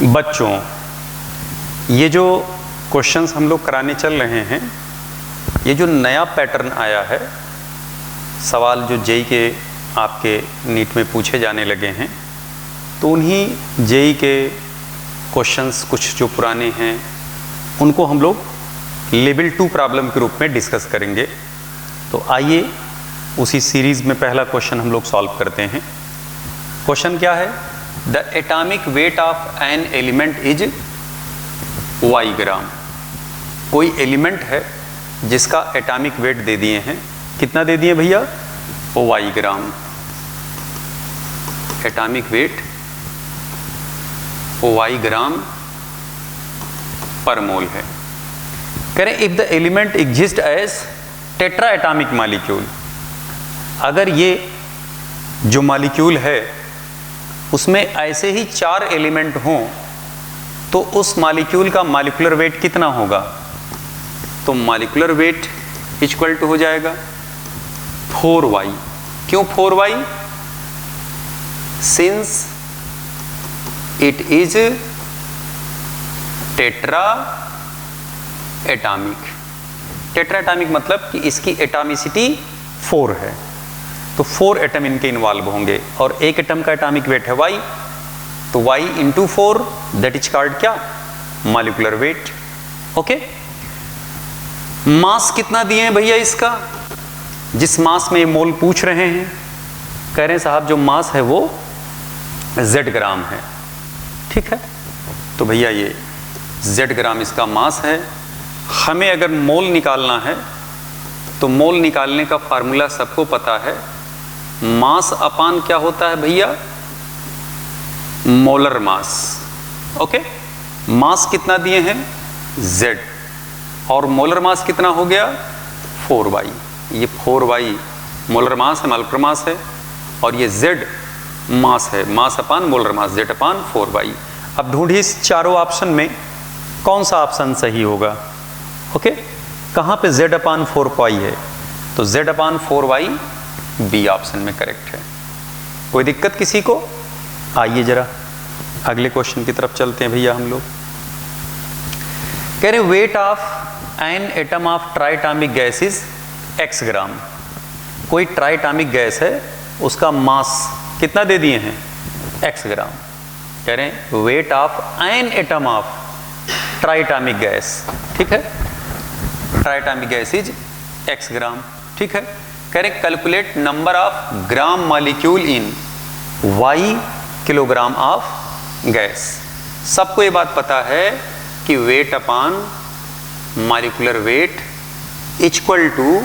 बच्चों, ये जो क्वेश्चंस हम लोग कराने चल रहे हैं, ये जो नया पैटर्न आया है, सवाल जो जेई के आपके नीट में पूछे जाने लगे हैं, तो उन्हीं जेई के क्वेश्चंस कुछ जो पुराने हैं उनको हम लोग लेवल 2 प्रॉब्लम के रूप में डिस्कस करेंगे। तो आइए उसी सीरीज में पहला क्वेश्चन हम लोग सॉल्व करते हैं। क्वेश्चन क्या है? The atomic weight of an element is Y gram. कोई एलिमेंट है जिसका एटॉमिक वेट दे दिए हैं, कितना दे दिए भैया? Y gram. Atomic weight Y gram पर मोल है। कह रहे if the element exist as tetra atomic molecule, अगर ये जो मॉलिक्यूल है उसमें ऐसे ही 4 एलिमेंट हों तो उस मॉलिक्यूल का मॉलिक्यूलर वेट कितना होगा? तो मॉलिक्यूलर वेट इक्वल टू हो जाएगा 4y। क्यों 4y? Since it is tetra atomic. Tetra atomic मतलब कि इसकी एटॉमिसिटी 4 है, तो 4 एटम इनके इन्वॉल्व होंगे और एक एटम का एटॉमिक वेट है y, तो y into 4 that is called क्या? Molecular weight. ओके, मास कितना दिए हैं भैया इसका? जिस मास में ये मोल पूछ रहे हैं, कह रहे हैं साहब जो मास है वो z ग्राम है। ठीक है, तो भैया ये z ग्राम इसका मास है। हमें अगर मोल निकालना है तो मोल निकालने का फार्मूला सबको पता है, मास अपान क्या होता है भैया? Molar mass. ओके, मास कितना दिए हैं? z, और मोलर मास कितना हो गया? 4y। ये 4y मोलर मास है, मॉलिक्यूलर मास है, और ये z मास है, मास अपान मोलर मास, z अपान 4y। अब ढूंढिए इस चारों ऑप्शन में कौन सा ऑप्शन सही होगा। ओके, कहाँ पे z अपान 4y है? तो z अपान 4y बी ऑप्शन में करेक्ट है। कोई दिक्कत किसी को? आइए जरा अगले क्वेश्चन की तरफ चलते हैं भैया हम लोग। कह रहे wait of an atom of triatomic gas is x ग्राम। कोई ट्राइटॉमिक गैस है, उसका मास कितना दे दिए हैं? x ग्राम। कह रहे हैं weight of an atom of triatomic gas. ठीक है, triatomic gas is x gram. ठीक है, कह रहे calculate number of gram molecule in y kilogram of gas. सबको ये बात पता है कि weight upon molecular weight equal to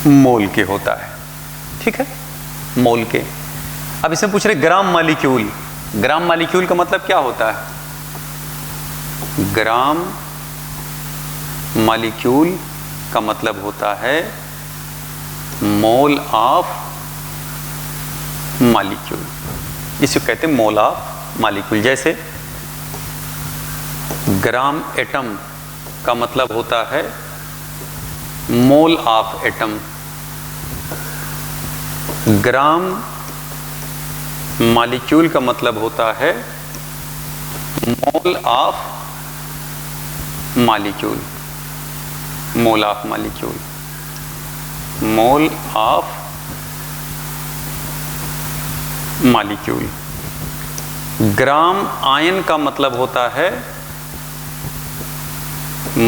mole के होता है। ठीक है, मोल के। अब इसमें पूछ रहे ग्राम मॉलिक्यूल। ग्राम मॉलिक्यूल का मतलब क्या होता है? ग्राम मॉलिक्यूल का मतलब होता है मोल ऑफ मॉलिक्यूल। इसे कहते हैं मोल ऑफ मॉलिक्यूल। जैसे ग्राम एटम का मतलब होता है mole of atom. Gram molecule का मतलब होता है mole of molecule. Mole of molecule, mole of molecule. Gram ion का मतलब होता है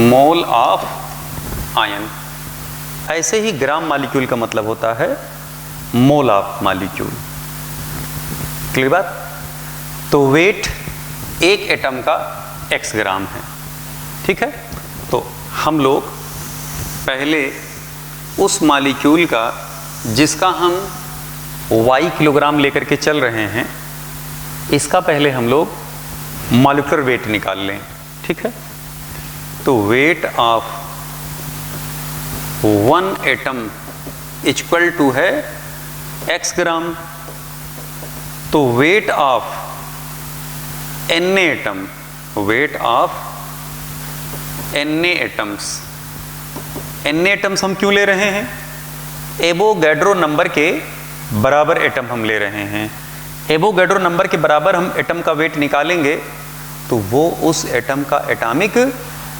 मोल ऑफ आयन। ऐसे ही ग्राम मॉलिक्यूल का मतलब होता है मोल ऑफ मॉलिक्यूल। क्लियर बात? तो वेट एक एटम का x ग्राम है। ठीक है, तो हम लोग पहले उस मॉलिक्यूल का जिसका हम y किलोग्राम लेकर के चल रहे हैं, इसका पहले हम लोग मॉलिक्यूलर वेट निकाल लें। ठीक है, तो weight of 1 atom equal to है x ग्राम। तो weight of n atom, weight of n atoms. n atoms हम क्यों ले रहे हैं? एवोगैड्रो नंबर के बराबर एटम हम ले रहे हैं। एवोगैड्रो नंबर के बराबर हम एटम का वेट निकालेंगे तो वो उस एटम का एटॉमिक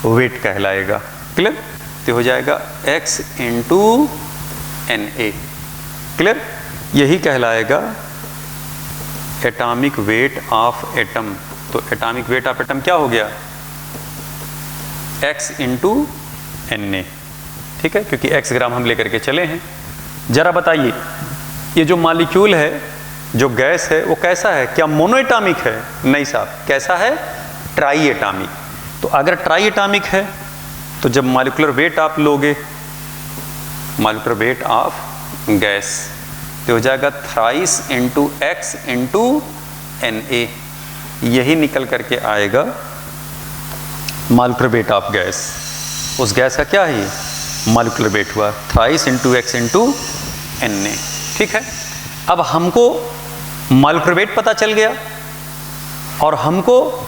वेट कहलाएगा। क्लियर? तो हो जाएगा x इंटू Na। क्लियर? यही कहलाएगा एटॉमिक वेट ऑफ एटम। तो एटॉमिक वेट ऑफ एटम क्या हो गया? x into Na। ठीक है, क्योंकि x ग्राम हम लेकर के चले हैं। जरा बताइए ये जो मॉलिक्यूल है, जो गैस है, वो कैसा है? क्या मोनोएटॉमिक है? नहीं साहब, कैसा है? Try atomic. तो अगर ट्राई एटॉमिक है तो जब मॉलिक्यूलर वेट आप लोगे, मॉलिक्यूलर वेट ऑफ गैस, तो हो जाएगा thrice into X into Na। यही निकल करके आएगा मॉलिक्यूलर वेट ऑफ गैस। उस गैस का क्या है? मॉलिक्यूलर वेट हुआ thrice into X into Na। ठीक है, अब हमको मॉलिक्यूलर वेट पता चल गया और हमको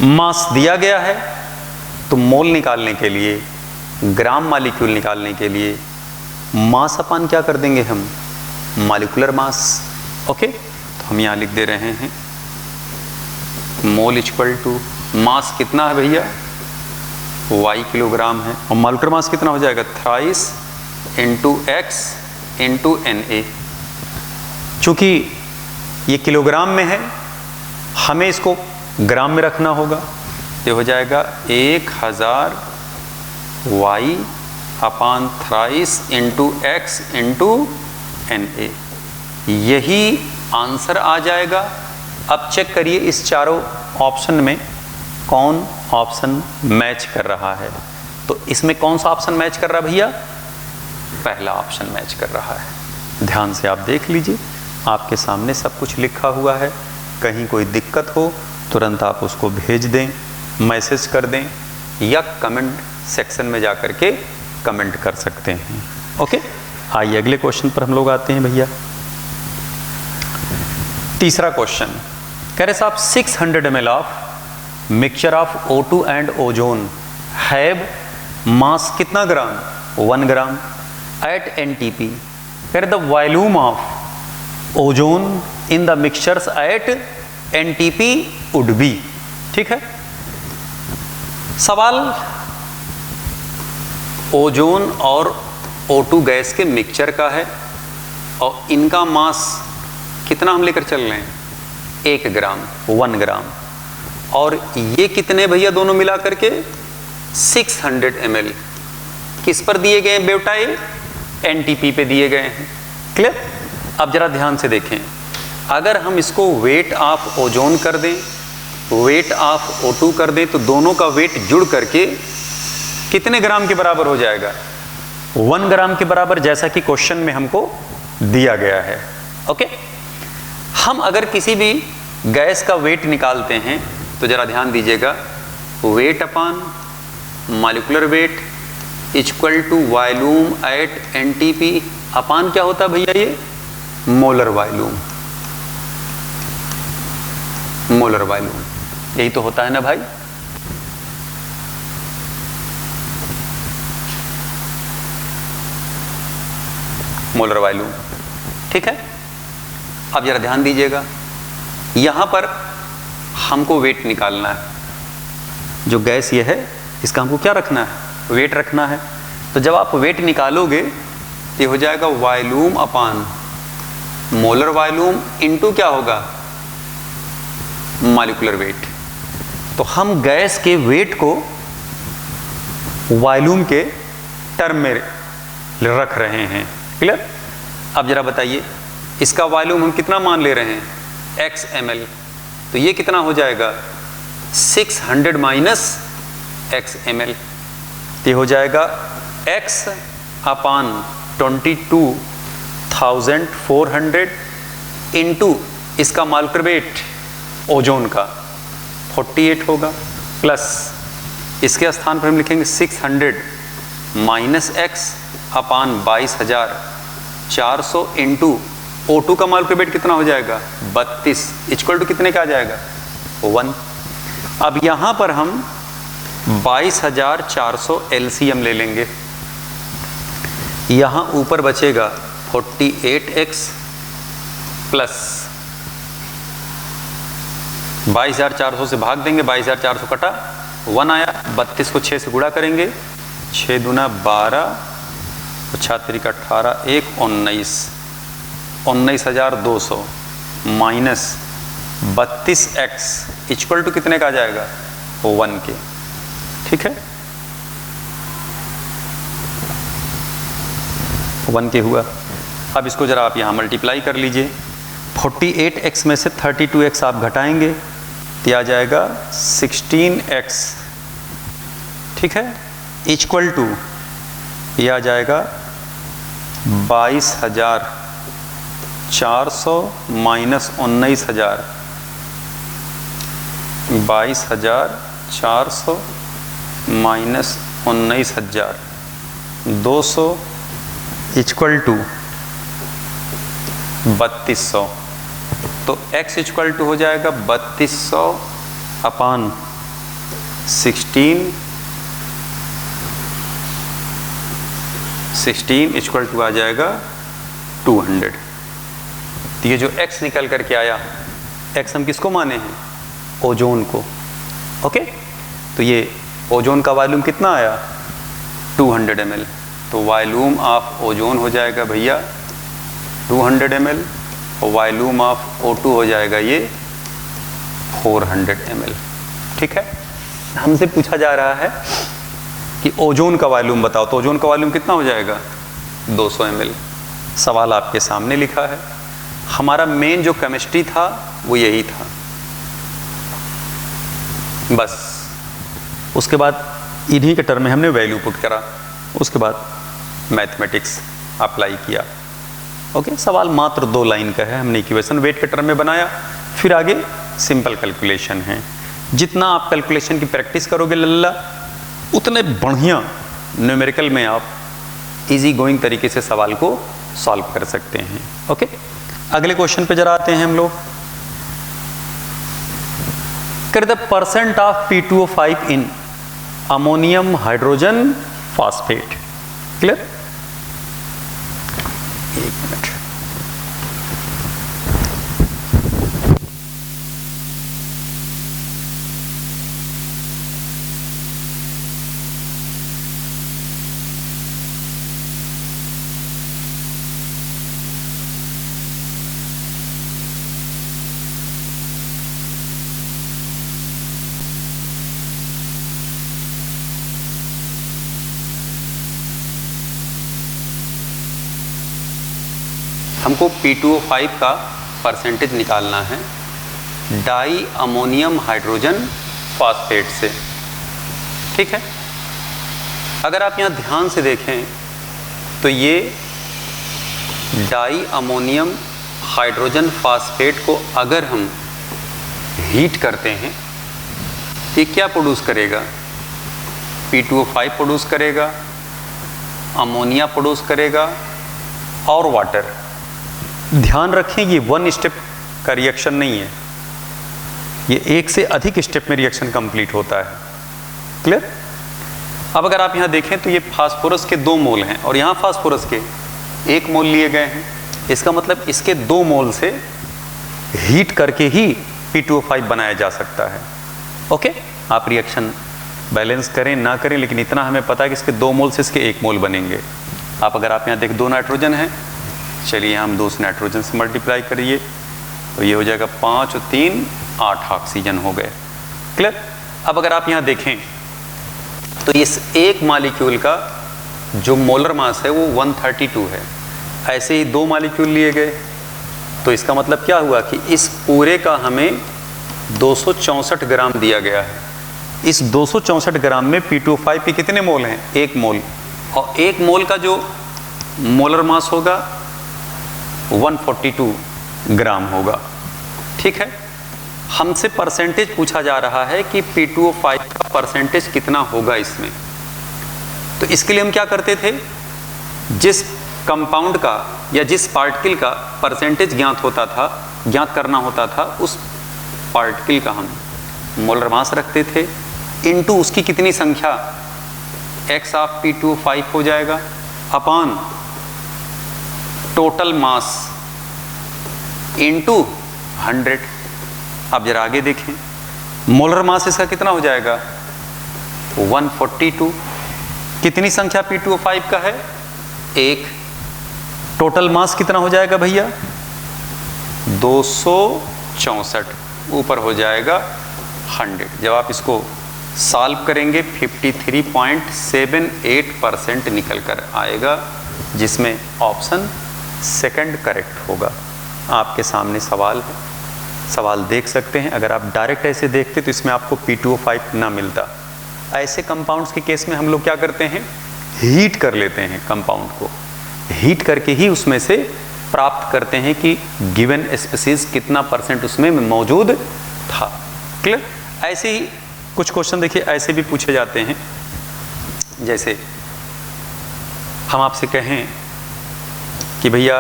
मास दिया गया है। तो मोल निकालने के लिए, ग्राम मॉलिक्यूल निकालने के लिए मास अपान क्या कर देंगे हम? Molecular mass. ओके, तो हम यहां लिख दे रहे हैं मोल इक्वल टू मास कितना है भैया? y किलोग्राम है, और मॉलिक्यूलर मास कितना हो जाएगा? Thrice into X into Na। चूंकि ये किलोग्राम में है, हमें इसको ग्राम में रखना होगा। ये हो जाएगा 1000 y upon thrice into X into Na। यही आंसर आ जाएगा। अब चेक करिए इस चारों ऑप्शन में कौन ऑप्शन मैच कर रहा है। तो इसमें कौन सा ऑप्शन मैच कर रहा है भैया? पहला ऑप्शन मैच कर रहा है। ध्यान से आप देख लीजिए, आपके सामने सब कुछ लिखा हुआ है। कहीं कोई दिक्कत हो तुरंत आप उसको भेज दें, मैसेज कर दें, या कमेंट सेक्शन में जा कर के कमेंट कर सकते हैं। ओके, आइए अगले क्वेश्चन पर हम लोग आते हैं भैया। तीसरा क्वेश्चन कह रहे साहब 600 ml of mixture of O2 and ozone have mass कितना ग्राम? 1 gram at NTP। कह रहे the volume of ozone in the mixtures at NTP would be. ठीक है, सवाल ओजोन और O2 गैस के मिक्सचर का है और इनका मास कितना हम लेकर चल रहे हैं? 1 ग्राम, 1 ग्राम। और ये कितने भैया दोनों मिला करके? 600 ml। किस पर दिए गए हैं बेटा? ये NTP पे दिए गए हैं। क्लियर? अब जरा ध्यान से देखें, अगर हम इसको वेट ऑफ ओजोन कर दें, वेट ऑफ O2 कर दें, तो दोनों का वेट जुड़ करके कितने ग्राम के बराबर हो जाएगा? 1 ग्राम के बराबर, जैसा कि क्वेश्चन में हमको दिया गया है। ओके, हम अगर किसी भी गैस का वेट निकालते हैं तो जरा ध्यान दीजिएगा, weight upon molecular weight equal to volume at NTP upon क्या होता है भैया? ये मोलर वॉल्यूम। मोलर वॉल्यूम यही तो होता है ना भाई? Molar volume. ठीक है, अब जरा ध्यान दीजिएगा, यहां पर हमको वेट निकालना है। जो गैस ये है इसका हमको क्या रखना है? वेट रखना है। तो जब आप वेट निकालोगे तो ये हो जाएगा वॉल्यूम अपान मोलर वॉल्यूम इनटू क्या होगा? Molecular weight. तो हम गैस के वेट को वॉल्यूम के टर्म में रख रहे हैं। क्लियर? अब जरा बताइए इसका वॉल्यूम हम कितना मान ले रहे हैं? x ml। तो ये कितना हो जाएगा? 600 माइनस x ml। तो ये हो जाएगा x अपान 22,400 इंटू इसका मॉलिक्यूलर वेट ओजोन का 48 होगा, प्लस इसके स्थान पर हम लिखेंगे 600 माइनस x अपान 22,400 इंटू O2 का मॉलिक्यूलर वेट कितना हो जाएगा? 32 इक्वल टू कितने का आ जाएगा? 1। अब यहां पर हम 22,400 LCM ले लेंगे। यहां ऊपर बचेगा 48x प्लस 22,400 से भाग देंगे, 22,400 कटा 1 आया, 32 को 6 से गुणा करेंगे, 6 दूना 12, 6 का 18, 1 19, 19,200 माइनस 32x इक्वल टू कितने का आ जाएगा 1 के। ठीक है, 1 के हुआ। अब इसको जरा आप यहाँ मल्टीप्लाई कर लीजिए, 48x में से 32x आप घटाएंगे तो आ जाएगा 16x। ठीक है, इक्वल टू ये आ जाएगा 22,400 माइनस 19,000, 22,400 माइनस 19,200 इक्वल टू 3200। तो x इक्वल टू हो जाएगा 3200 अपान 16 इक्वल टू आ जाएगा 200। तो ये जो x निकल करके आया, x हम किसको माने हैं, ओजोन को। ओके, तो ये ओजोन का वॉल्यूम कितना आया 200 ml। तो वॉल्यूम ऑफ ओजोन हो जाएगा भैया 200 ml और वॉल्यूम ऑफ O2 हो जाएगा ये 400 ml। ठीक है, हमसे पूछा जा रहा है कि ओजोन का वॉल्यूम बताओ, तो ओजोन का वॉल्यूम कितना हो जाएगा 200 ml। सवाल आपके सामने लिखा है। हमारा मेन जो केमिस्ट्री था वो यही था, बस उसके बाद इन्हीं के टर्म में हमने वैल्यू पुट करा, उसके बाद मैथमेटिक्स अप्लाई किया। ओके, सवाल मात्र 2 लाइन का है, हमने इक्वेशन वेट के टर्म में बनाया, फिर आगे सिंपल कैलकुलेशन है। जितना आप कैलकुलेशन की प्रैक्टिस करोगे लल्ला, उतने बढ़िया न्यूमेरिकल में आप इजी गोइंग तरीके से सवाल को सॉल्व कर सकते हैं। ओके, अगले क्वेश्चन पे जरा आते हैं हम लोग। कर the percent of P2O5 in ammonium hydrogen phosphate. Clear, एक मिनट, हमको P2O5 का परसेंटेज निकालना है डाई अमोनियम हाइड्रोजन फॉस्फेट से। ठीक है, अगर आप यहाँ ध्यान से देखें तो ये डाई अमोनियम हाइड्रोजन फॉस्फेट को अगर हम हीट करते हैं तो ये क्या प्रोड्यूस करेगा, P2O5 प्रोड्यूस करेगा, अमोनिया प्रोड्यूस करेगा और वाटर। ध्यान रखें ये 1 स्टेप का रिएक्शन नहीं है, ये 1 से अधिक स्टेप में रिएक्शन कंप्लीट होता है। क्लियर। अब अगर आप यहाँ देखें तो ये फास्फोरस के 2 मोल हैं और यहाँ फास्फोरस के 1 मोल लिए गए हैं। इसका मतलब इसके 2 मोल से हीट करके ही P2O5 बनाया जा सकता है। ओके, आप रिएक्शन बैलेंस करें ना करें, लेकिन इतना हमें पता है कि इसके 2 मोल से इसके 1 मोल बनेंगे। आप अगर आप यहाँ देख 2 नाइट्रोजन है, चलिए हम 2 से नाइट्रोजन से मल्टीप्लाई करिए तो ये हो जाएगा 5 और 3 8 ऑक्सीजन हो गए। क्लियर। अब अगर आप यहाँ देखें तो इस एक मॉलिक्यूल का जो मोलर मास है वो 132 है। ऐसे ही 2 मॉलिक्यूल लिए गए तो इसका मतलब क्या हुआ कि इस पूरे का हमें 264 ग्राम दिया गया है। इस 264 ग्राम में P2O5 के कितने मोल हैं, 1 मोल, और 1 मोल का जो मोलर मास होगा 142 ग्राम होगा। ठीक है, हमसे परसेंटेज पूछा जा रहा है कि P2O5 का परसेंटेज कितना होगा इसमें। तो इसके लिए हम क्या करते थे, जिस कंपाउंड का या जिस पार्टिकल का परसेंटेज ज्ञात करना होता था, उस पार्टिकल का हम मोलर मास रखते थे इनटू उसकी कितनी संख्या x ऑफ P2O5 हो जाएगा अपॉन टोटल मास इंटू 100। अब जरा आगे देखें, मोलर मास इसका कितना हो जाएगा 142। कितनी संख्या P2O5 का है 1। टोटल मास कितना हो जाएगा भैया 264, ऊपर हो जाएगा 100। जब आप इसको सॉल्व करेंगे 53.78% निकल कर आएगा, जिसमें ऑप्शन सेकंड करेक्ट होगा। आपके सामने सवाल है, सवाल देख सकते हैं। अगर आप डायरेक्ट ऐसे देखते तो इसमें आपको P2O5 ना मिलता। ऐसे कंपाउंड्स के केस में हम लोग क्या करते हैं, हीट कर लेते हैं कंपाउंड को, हीट करके ही उसमें से प्राप्त करते हैं कि गिवन स्पीसीज कितना % उसमें मौजूद था। क्लियर। ऐसे ही कुछ क्वेश्चन देखिए ऐसे भी पूछे जाते हैं, जैसे हम आपसे कहें कि भैया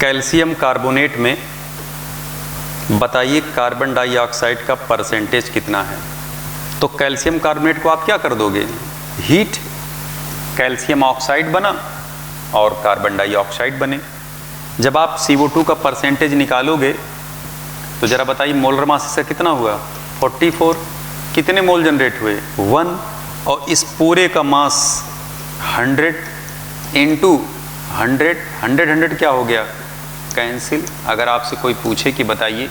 कैल्शियम कार्बोनेट में बताइए कार्बन डाइऑक्साइड का % कितना है। तो कैल्शियम कार्बोनेट को आप क्या कर दोगे, हीट, कैल्शियम ऑक्साइड बना और कार्बन डाइऑक्साइड बने। जब आप CO2 का % निकालोगे तो जरा बताइए मोलर मास इसका कितना हुआ 44। कितने मोल जनरेट हुए 1, और इस पूरे का मास 100 इंटू 100 क्या हो गया कैंसिल। अगर आपसे कोई पूछे कि बताइए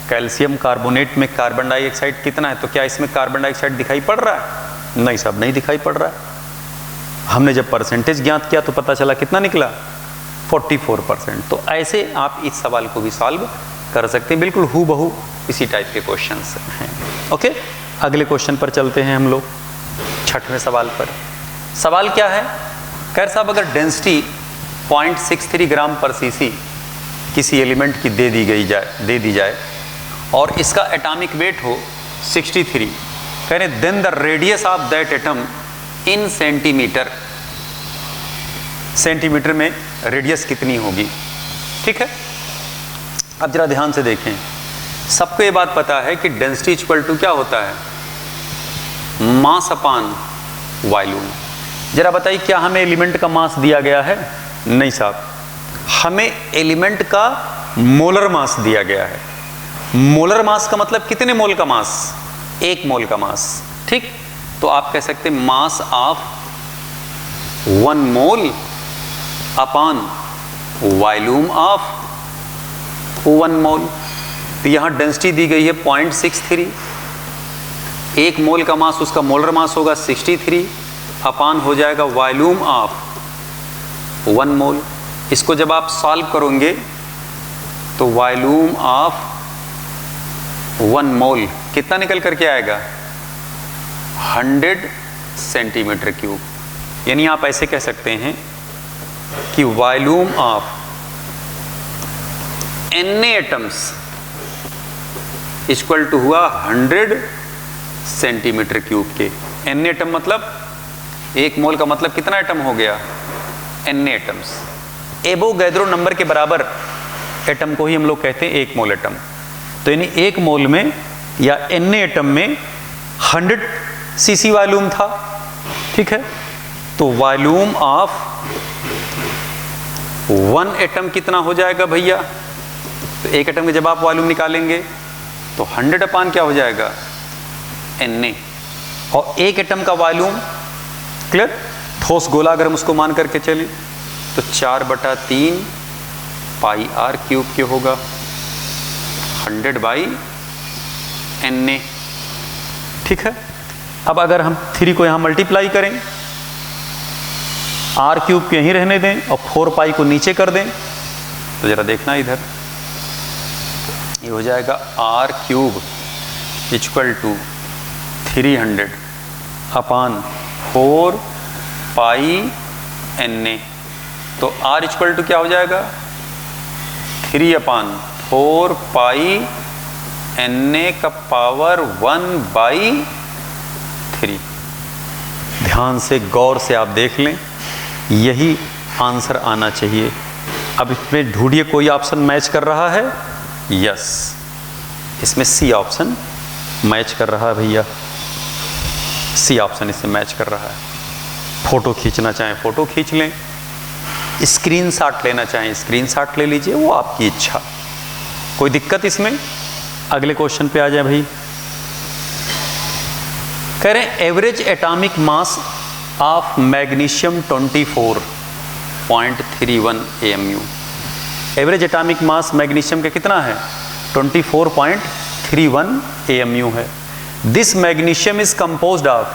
कैल्शियम कार्बोनेट में कार्बन डाइऑक्साइड कितना है, तो क्या इसमें कार्बन डाइऑक्साइड दिखाई पड़ रहा है, नहीं साहब नहीं दिखाई पड़ रहा है। हमने जब % ज्ञात किया तो पता चला कितना निकला 44%। तो ऐसे आप इस सवाल को भी सॉल्व कर सकते हैं, बिल्कुल हूबहू इसी टाइप के क्वेश्चंस हैं। ओके, अगले क्वेश्चन पर चलते हैं हम लोग, 6वें सवाल पर। सवाल क्या है, कह साहब अगर डेंसिटी 0.63 ग्राम पर सीसी किसी एलिमेंट की दे दी जाए और इसका एटॉमिक वेट हो 63, कह रहे then the radius of that atom in centimeter में रेडियस कितनी होगी। ठीक है, अब जरा ध्यान से देखें, सबको ये बात पता है कि डेंसिटी इक्वल टू क्या होता है, मास अपान वॉल्यूम। जरा बताइए क्या हमें एलिमेंट का मास दिया गया है, नहीं साहब, हमें एलिमेंट का मोलर मास दिया गया है। मोलर मास का मतलब कितने मोल का मास, 1 मोल का मास। ठीक, तो आप कह सकते हैं mass of 1 mole upon volume of 1 मोल। तो यहां डेंसिटी दी गई है 0.63, 1 मोल का मास उसका मोलर मास होगा 63 अपान हो जाएगा वॉल्यूम ऑफ 1 मोल। इसको जब आप सॉल्व करोगे तो वॉल्यूम ऑफ 1 मोल कितना निकल करके आएगा 100 सेंटीमीटर क्यूब। यानी आप ऐसे कह सकते हैं कि volume of Na atoms equal to हुआ 100 सेंटीमीटर क्यूब के। Na एटम मतलब 1 मोल का मतलब कितना एटम हो गया Na एटम्स। एवोगैड्रो नंबर के बराबर एटम को ही हम लोग कहते हैं 1 मोल एटम। तो यानी 1 मोल में या Na एटम में 100 सीसी वॉल्यूम था। ठीक है, तो वॉल्यूम ऑफ 1 एटम कितना हो जाएगा भैया, तो 1 एटम के जब आप वॉल्यूम निकालेंगे तो 100 अपान क्या हो जाएगा Na, और 1 एटम का वॉल्यूम क्लियर, ठोस गोला अगर हम उसको मान करके चलें तो 4/3 पाई r क्यूब के होगा 100/Na। ठीक है, अब अगर हम 3 को यहां मल्टीप्लाई करें, r क्यूब को यहीं रहने दें और 4 पाई को नीचे कर दें, तो जरा देखना इधर, ये हो जाएगा r cube equal to 300 upon 4 pi Na। तो r इक्वल टू क्या हो जाएगा 3/4 पाई Na का पावर 1/3। ध्यान से गौर से आप देख लें, यही आंसर आना चाहिए। अब इसमें ढूंढिए कोई ऑप्शन मैच कर रहा है, यस, इसमें सी ऑप्शन मैच कर रहा है भैया, सी ऑप्शन इससे मैच कर रहा है। फोटो खींचना चाहें फोटो खींच लें, स्क्रीनशॉट लेना चाहें स्क्रीनशॉट ले लीजिए, वो आपकी इच्छा। कोई दिक्कत इसमें? अगले क्वेश्चन पे आ जाए भाई। कह रहे हैं average atomic mass of magnesium 24.31 AMU। Average atomic mass magnesium का कितना है? 24.31 AMU है। This magnesium is composed of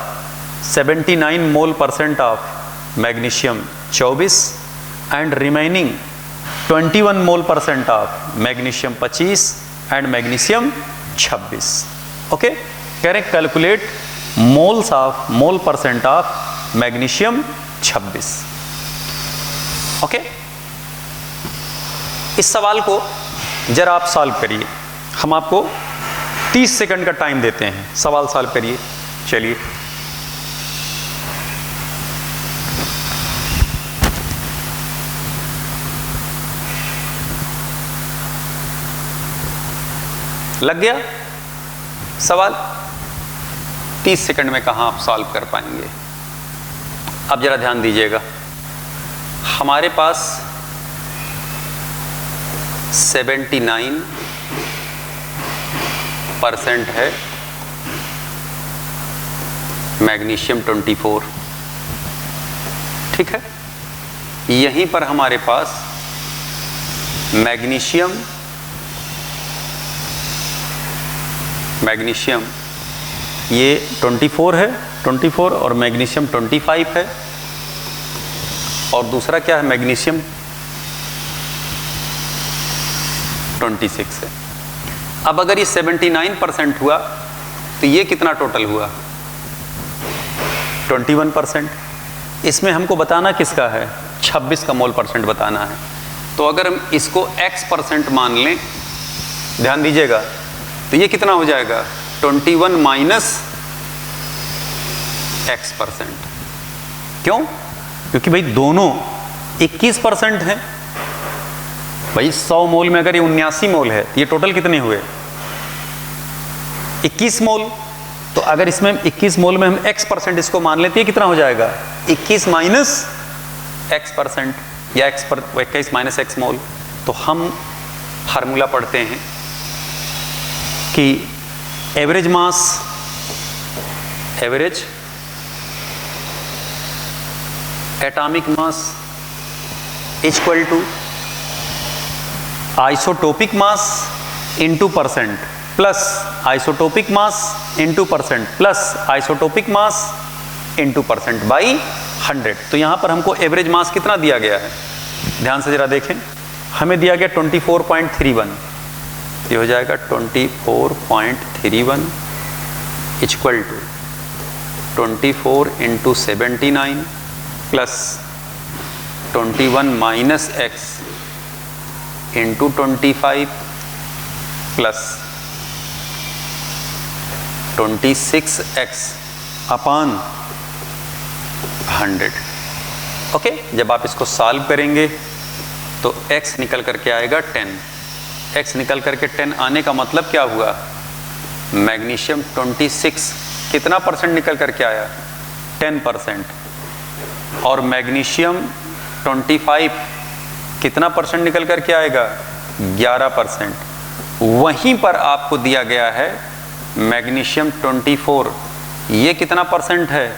79 mole % of magnesium 24 and remaining 21 mole % of magnesium 25 and magnesium 26। Okay, कह रहे calculate mole % of magnesium 26। Okay, इस सवाल को जरा आप सॉल्व करिए। हम आपको 30 सेकंड का टाइम देते हैं, सवाल सॉल्व करिए। चलिए, लग गया सवाल? 30 सेकंड में कहाँ आप सॉल्व कर पाएंगे? अब जरा ध्यान दीजिएगा, हमारे पास 79% है मैग्नीशियम 24, ठीक है। यहीं पर हमारे पास मैग्नीशियम ये 24 है, 24 और मैग्नीशियम 25 है, और दूसरा क्या है? मैग्नीशियम 26 है। अब अगर ये 79% हुआ तो ये कितना टोटल हुआ? 21%। इसमें हमको बताना किसका है? 26 का मोल % बताना है। तो अगर हम इसको x% मान लें, ध्यान दीजिएगा, तो ये कितना हो जाएगा? 21 माइनस x%। क्यों? क्योंकि भाई दोनों 21% हैं। भाई 100 मोल में अगर ये 79 मोल है तो ये टोटल कितने हुए? 21 मोल। तो अगर इसमें 21 मोल में हम x% इसको मान लेते हैं, कितना हो जाएगा? 21 माइनस x% या 21 माइनस x मोल। तो हम फार्मूला पढ़ते हैं कि average mass, average atomic mass equal to isotopic mass into % plus isotopic mass into % plus isotopic mass into % by 100। तो यहां पर हमको एवरेज मास कितना दिया गया है? ध्यान से जरा देखें, हमें दिया गया 24.31। ये हो जाएगा 24.31 equal to 24 into 79 plus 21 minus x into 25 plus 26x upon 100। Okay, जब आप इसको सॉल्व करेंगे तो x निकल करके आएगा 10। x निकल करके 10 आने का मतलब क्या हुआ? मैग्नीशियम 26 कितना % निकल करके आया? 10%। और मैग्नीशियम 25 कितना % निकल करके आएगा? 11%। वहीं पर आपको दिया गया है मैग्नीशियम 24, ये कितना % है?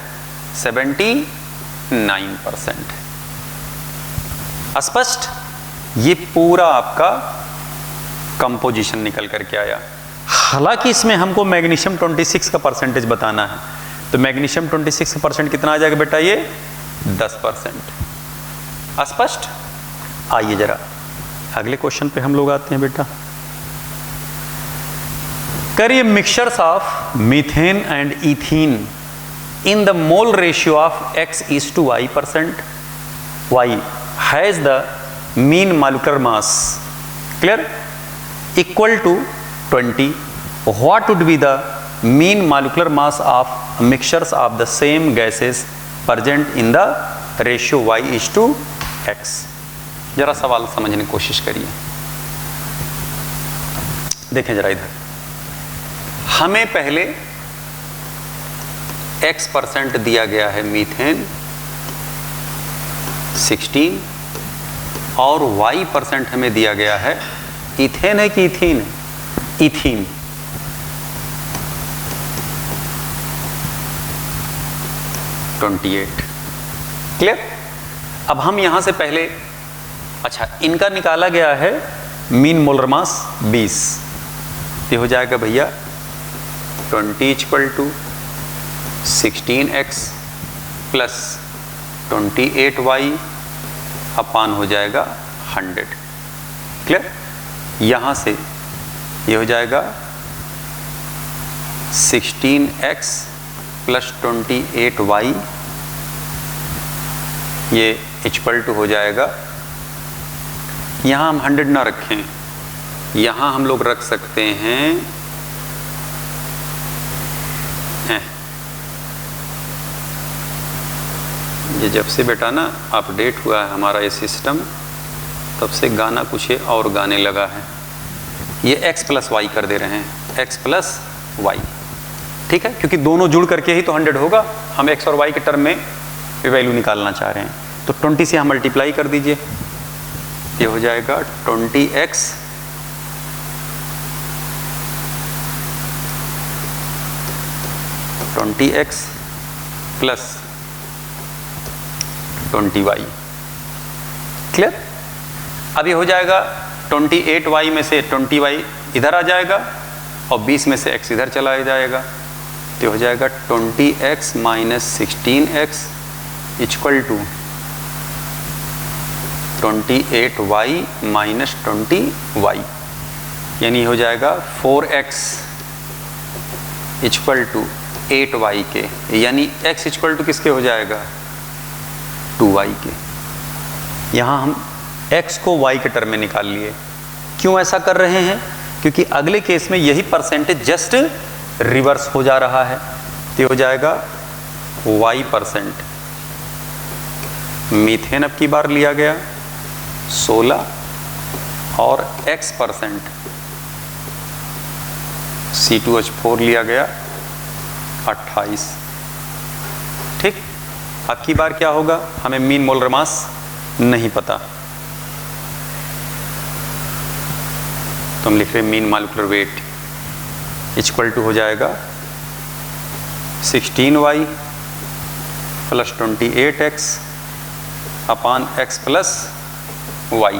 79%। स्पष्ट? ये पूरा आपका कंपोजिशन निकल करके आया। हालांकि इसमें हमको मैग्नीशियम 26 का % बताना है, तो मैग्नीशियम 26 का % कितना आ जाएगा बेटा? ये 10%। स्पष्ट? आइए जरा अगले क्वेश्चन पे हम लोग आते हैं बेटा। करिए mixtures of methane and ethene in the mole ratio of x:y%, y has the mean molecular mass, clear, equal to 20. What would be the mean molecular mass of mixtures of the same gases present in the ratio y:x? जरा सवाल समझने की कोशिश करिए। देखें जरा इधर, हमें पहले x% दिया गया है मीथेन 16 और y% हमें दिया गया है। इथेन है कि इथीन? इथीन। क्लियर? अब हम यहां से पहले, अच्छा इनका निकाला गया है मीन मोलर मास 20, ये हो जाएगा भैया 20 = 16x प्लस 28y अपान हो जाएगा 100। क्लियर? यहां से ये हो जाएगा 16x प्लस 28y, ये इक्वल टू हो जाएगा, यहां हम 100 ना रखें, यहां हम लोग रख सकते हैं ये जब से बेटा ना अपडेट हुआ है हमारा ये सिस्टम, तब से गाना कुछ और गाने लगा है। ये x प्लस वाई कर दे रहे हैं, x प्लस वाई, ठीक है, क्योंकि दोनों जुड़ करके ही तो 100 होगा। हम x और y के टर्म में वैल्यू निकालना चाह रहे हैं, तो 20 से हम मल्टीप्लाई कर दीजिए, ये हो जाएगा 20x प्लस 20y। क्लियर? अब ये हो जाएगा 28y में से 20y इधर आ जाएगा और 20 में से x इधर चला जाएगा, तो हो जाएगा 20x minus 16x equal to 28y minus 20y, यानी हो जाएगा 4x इक्वल टू 8y के, यानी x इक्वल टू किसके हो जाएगा? 2y के। यहाँ हम x को y के टर्म में निकाल लिए। क्यों ऐसा कर रहे हैं? क्योंकि अगले केस में यही परसेंटेज जस्ट रिवर्स हो जा रहा है, तो हो जाएगा y%। मीथेन अब की बार लिया गया 16 और x% C2H4 लिया गया 28। ठीक, अब की बार क्या होगा? हमें मीन मोलर मास नहीं पता, तो हम लिख रहे हैं mean molecular weight equal to हो जाएगा 16y plus 28x upon x plus y।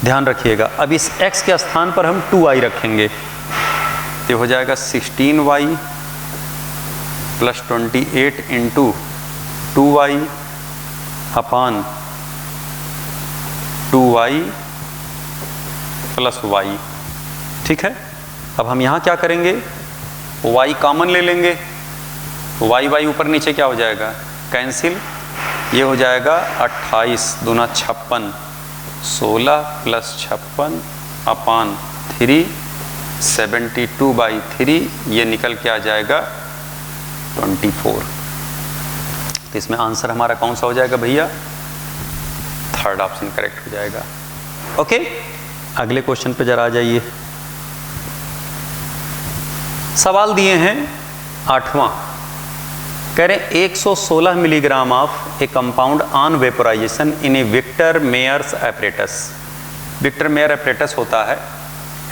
ध्यान रखिएगा, अब इस x के स्थान पर हम 2y रखेंगे, तो हो जाएगा 16y प्लस 28 इंटू 2y अपान 2y प्लस y। ठीक है, अब हम यहाँ क्या करेंगे? y कॉमन ले लेंगे, y ऊपर नीचे क्या हो जाएगा? कैंसिल, ये हो जाएगा 28 दूना 56, 16 प्लस 56 अपान 3, 72/3, ये निकल के आ जाएगा 24। तो इसमें आंसर हमारा कौन सा हो जाएगा भैया? थर्ड ऑप्शन करेक्ट हो जाएगा। ओके, अगले क्वेश्चन पे जरा आ जाइए। सवाल दिए हैं 8वां, कह रहे 116 milligram of a compound on vaporization in a Victor Meyer's apparatus. Victor Meyer apparatus होता है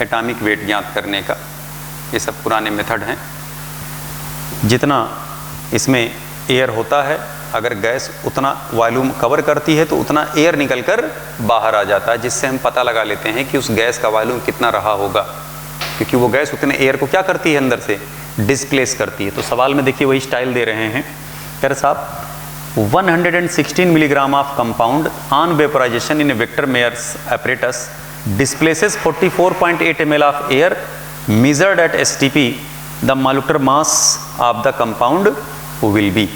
एटॉमिक वेट ज्ञात करने का, ये सब पुराने मेथड हैं। जितना इसमें एयर होता है, अगर गैस उतना वॉल्यूम कवर करती है तो उतना एयर निकलकर बाहर आ जाता है, जिससे हम पता लगा लेते हैं कि उस गैस का वॉल्यूम कितना रहा होगा, क्योंकि वो गैस उतने एयर को क्या करती है? अंदर से डिस्प्लेस करती है। तो सवाल में देखिए वही स्टाइल दे रहे हैं, कह रहे साहब 116 milligram of compound on vaporization in a Victor Meyer's apparatus displaces 44.8 ml of air measured at STP, the molecular mass of the compound will be।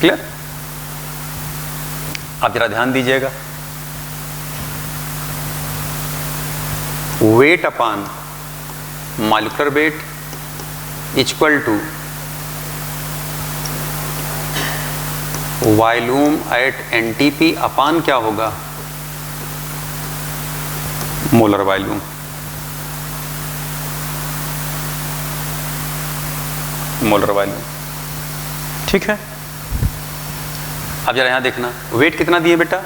Clear? आप जरा ध्यान दीजिएगा, weight upon molecular weight equal to volume at NTP upon क्या होगा? Molar volume. Molar volume, ठीक है। अब जरा यहां देखना, वेट कितना दिए बेटा?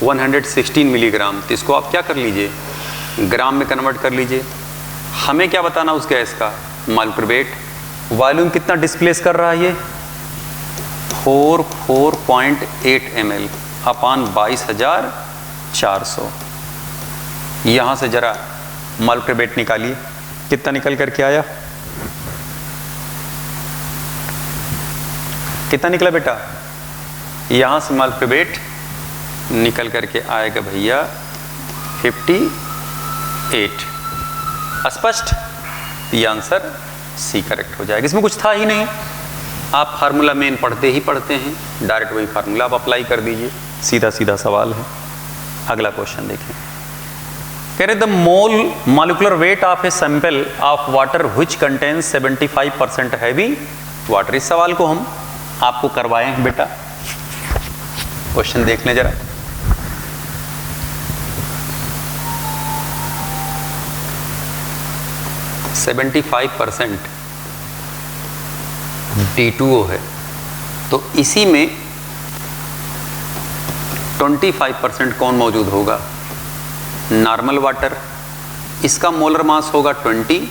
116 मिलीग्राम। तो इसको आप क्या कर लीजिए, ग्राम में कन्वर्ट कर लीजिए। हमें क्या बताना उस गैस का, मॉलिक्यूलर वेट। वॉल्यूम कितना डिस्प्लेस कर रहा है ये, 4.8 ml अपान 22,400। यहां से जरा मॉलिक्यूलर वेट निकालिए, कितना निकल करके आया, कितना निकला बेटा, यहां से मॉलिक्यूलर वेट निकल करके आएगा भैया 58। स्पष्ट, ये आंसर सी करेक्ट हो जाएगा। इसमें कुछ था ही नहीं, आप फार्मूला मेन पढ़ते ही पढ़ते हैं, डायरेक्ट वही फार्मूला आप अप्लाई कर दीजिए, सीधा सीधा सवाल है। अगला क्वेश्चन देखें, कह रहे the mole molecular weight of a sample of water which contains 75% heavy water. इस सवाल को हम आपको करवाए हैं बेटा, क्वेश्चन देख लें जरा। %75 D2O है, तो इसी में 25% कौन मौजूद होगा, नॉर्मल वाटर। इसका मोलर मास होगा 20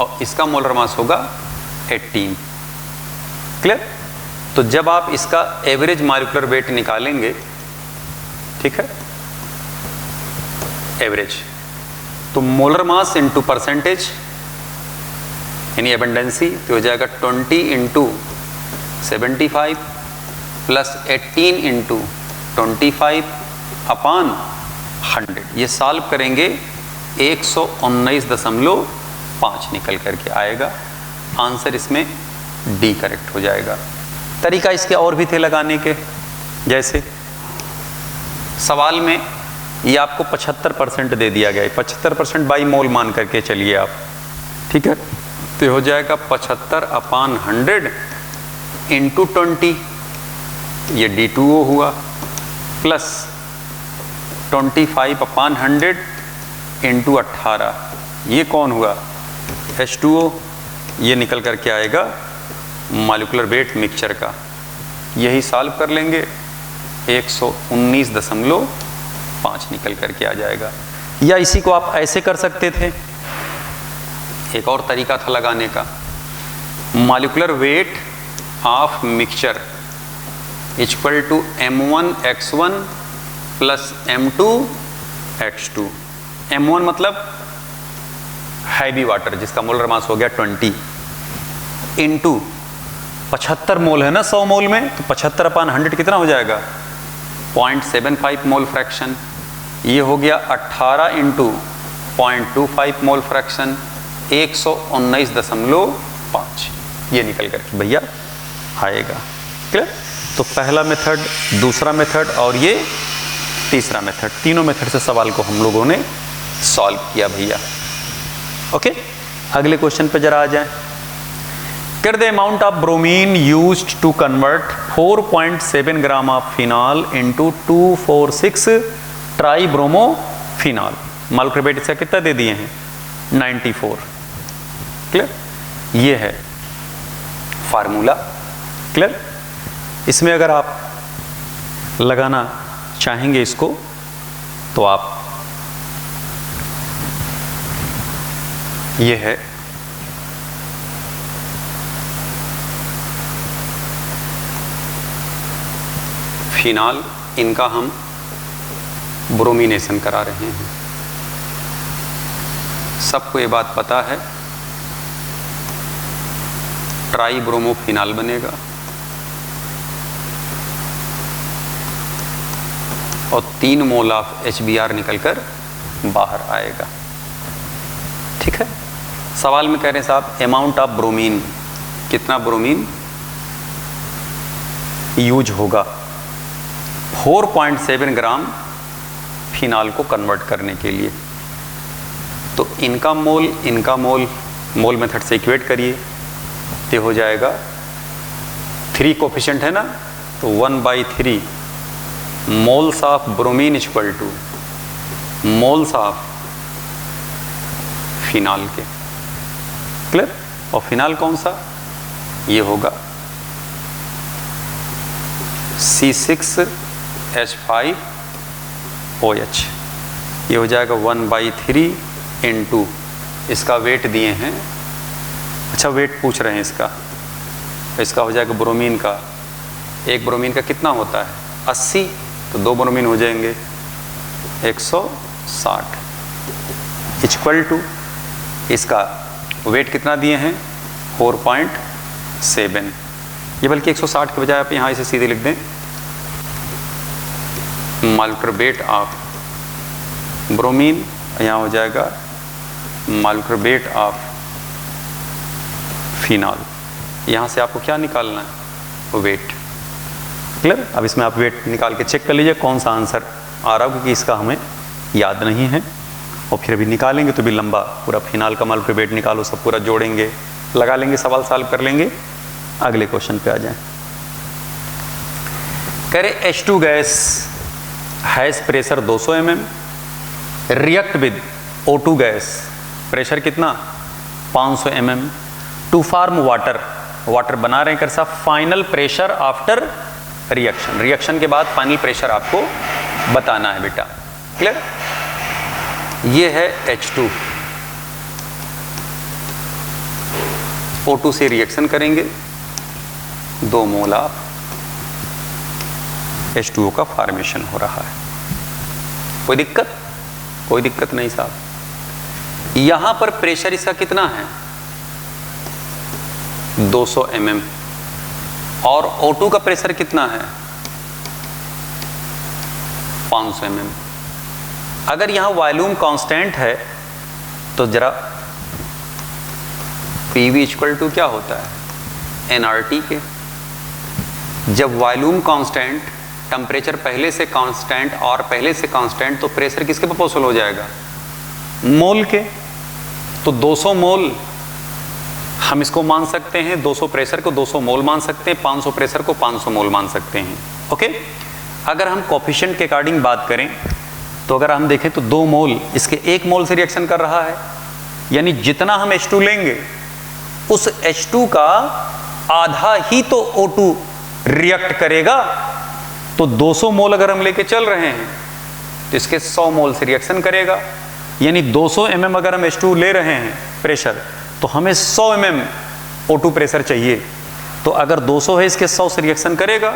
और इसका मोलर मास होगा 18। क्लियर। तो जब आप इसका एवरेज मॉलिक्यूलर वेट निकालेंगे, ठीक है, एवरेज, तो मोलर मास इनटू परसेंटेज यानी एबंडेंसी, तो हो जाएगा 20 इंटू 75 प्लस 18 इंटू 25 अपान 100। ये सॉल्व करेंगे 119.5 निकल करके आएगा। आंसर इसमें डी करेक्ट हो जाएगा। तरीका इसके और भी थे लगाने के, जैसे सवाल में ये आपको 75% दे दिया गया है, 75% बाई मोल मान करके चलिए आप, ठीक है। तो हो जाएगा 75 अपान 100 इंटू 20, ये D2O हुआ, प्लस 25 अपान 100 इंटू 18, ये कौन हुआ, H2O। ये निकल करके आएगा मॉलिक्यूलर वेट मिक्सचर का। यही सॉल्व कर लेंगे, 119.5 निकल करके आ जाएगा। या इसी को आप ऐसे कर सकते थे, एक और तरीका था लगाने का, molecular weight of mixture equal to M1x1 plus M2x2। M1 मतलब हैवी वाटर जिसका मोलर मास हो गया 20, इंटू 75 मोल है ना 100 मोल में, तो 75 अपान 100 कितना हो जाएगा, 0.75 मोल फ्रैक्शन। ये हो गया 18 इंटू 0.25 मोल फ्रैक्शन, 119.5। ये निकल करके भैया आएगा। क्लियर। तो पहला मेथड, दूसरा मेथड और ये तीसरा मेथड, तीनों मेथड से सवाल को हम लोगों ने सॉल्व किया भैया। ओके, अगले क्वेश्चन पे जरा आ जाए। कर the amount of bromine used to convert 4.7 gram of phenol into 246 tri bromophenol. Molecular weight इसका कितना दे दिए हैं, 94। क्लियर। ये है फार्मूला। क्लियर। इसमें अगर आप लगाना चाहेंगे इसको, तो आप, ये है फिनॉल, इनका हम ब्रोमिनेशन करा रहे हैं। सबको ये बात पता है, ट्राई ब्रोमोफिनॉल बनेगा और 3 मोल ऑफ HBr निकलकर बाहर आएगा। ठीक है। सवाल में कह रहे हैं साहब अमाउंट ऑफ ब्रोमीन, कितना ब्रोमीन यूज होगा 4.7 ग्राम फिनॉल को कन्वर्ट करने के लिए। तो इनका मोल मोल मेथड से इक्वेट करिए, तो हो जाएगा 3 कोफिशिएंट है ना, तो 1/3 moles of bromine equal two moles of phenol के। क्लियर। और फिनॉल कौन सा, ये होगा C6H5 OH। ये हो जाएगा 1/3 × इसका वेट दिए हैं, अच्छा वेट पूछ रहे हैं इसका हो जाएगा ब्रोमीन का, एक ब्रोमीन का कितना होता है 80, तो 2 ब्रोमीन हो जाएंगे 160 इक्वल टू इसका वेट कितना दिए हैं 4.7। ये बल्कि 160 के बजाय आप यहाँ इसे सीधे लिख दें, मॉलिक्यूलर ऑफ ब्रोमीन, यहाँ हो जाएगा मॉलिक्यूलर ऑफ फिनॉल। यहाँ से आपको क्या निकालना है वेट। क्लियर। अब इसमें आप वेट निकाल के चेक कर लीजिए कौन सा आंसर आ रहा हो, क्योंकि इसका हमें याद नहीं है, और फिर अभी निकालेंगे तो भी लंबा पूरा फिनाल का मॉलिक्यूलर वेट निकालो, सब पूरा जोड़ेंगे, लगा लेंगे, सवाल सॉल्व कर लेंगे। अगले क्वेश्चन पे आ जाएं। कह रहे H2 gas has pressure 200 mm, react with O2 gas, pressure कितना 500 mm, to form water, water बना रहे हैं कर साहब, final pressure after reaction, reaction के बाद फाइनल प्रेशर आपको बताना है बेटा। क्लियर। ये है H2, O2 से रिएक्शन करेंगे, 2 मोल ऑफ H2O का फॉर्मेशन हो रहा है। कोई दिक्कत? कोई दिक्कत नहीं साहब। यहां पर प्रेशर इसका कितना है 200 mm, और O2 का प्रेशर कितना है 500 mm। अगर यहां वॉल्यूम कांस्टेंट है तो जरा PV इक्वल टू क्या होता है nRT के। जब वॉल्यूम कांस्टेंट, टेम्परेचर पहले से कांस्टेंट और पहले से कांस्टेंट, तो प्रेशर किसके प्रोपोर्शनल हो जाएगा मोल के। तो 200 मोल हम इसको मान सकते हैं, 200 प्रेशर को 200 मोल मान सकते हैं, 500 प्रेशर को 500 मोल मान सकते हैं। ओके। अगर हम कोफिशिएंट के अकॉर्डिंग बात करें तो अगर हम देखें तो 2 मोल इसके 1 मोल से रिएक्शन कर रहा है, यानी जितना हम H2 लेंगे उस H2 का आधा ही तो O2 रिएक्ट करेगा। तो 200 मोल अगर हम लेके चल रहे हैं तो इसके 100 मोल से रिएक्शन करेगा, यानी 200 mm अगर हम H2 ले रहे हैं प्रेशर, तो हमें 100 mm O2 प्रेशर चाहिए। तो अगर 200 है इसके 100 से रिएक्शन करेगा,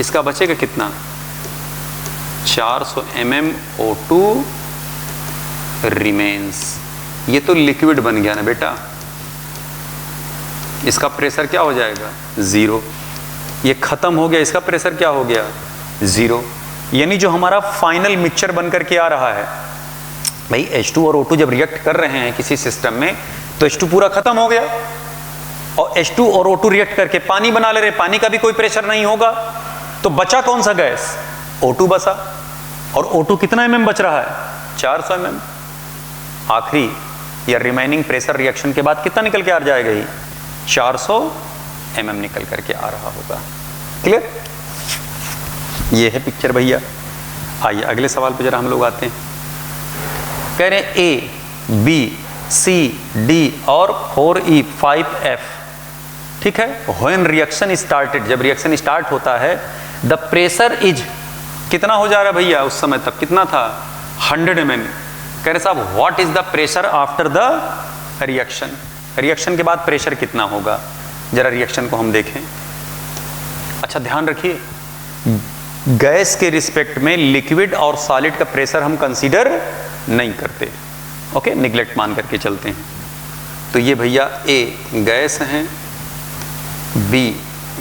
इसका बचेगा कितना 400 mm O2 रिमेन्स। ये तो लिक्विड बन गया ना बेटा, इसका प्रेशर क्या हो जाएगा 0। ये खत्म हो गया, इसका प्रेशर क्या हो गया 0। यानी जो हमारा फाइनल मिक्सचर बन करके आ रहा है भाई, H2 और O2 जब रिएक्ट कर रहे हैं किसी सिस्टम में तो H2 पूरा खत्म हो गया, और H2 और O2 रिएक्ट करके पानी बना ले रहे, पानी का भी कोई प्रेशर नहीं होगा, तो बचा कौन सा गैस O2 बचा, और O2 कितना mm बच रहा है 400 mm। आखिरी या रिमेनिंग प्रेशर रिएक्शन के बाद कितना निकल के आ जाएगा ही 400 mm निकल करके आ रहा होगा। क्लियर। ये है पिक्चर भैया। आइए अगले सवाल पे जरा हम लोग आते हैं। कह रहे हैं A, B, C, D और 4E 5F। ठीक है। व्हेन रिएक्शन स्टार्टेड, जब रिएक्शन स्टार्ट होता है, द प्रेशर इज, कितना हो जा रहा है भैया उस समय तक कितना था 100 mm। कह रहे साहब what is the pressure after the reaction, reaction के बाद प्रेशर कितना होगा, जरा रिएक्शन को हम देखें। अच्छा ध्यान रखिए, गैस के रिस्पेक्ट में लिक्विड और सॉलिड का प्रेशर हम कंसीडर नहीं करते। ओके, निगलेक्ट मान करके चलते हैं। तो ये भैया A गैस है, B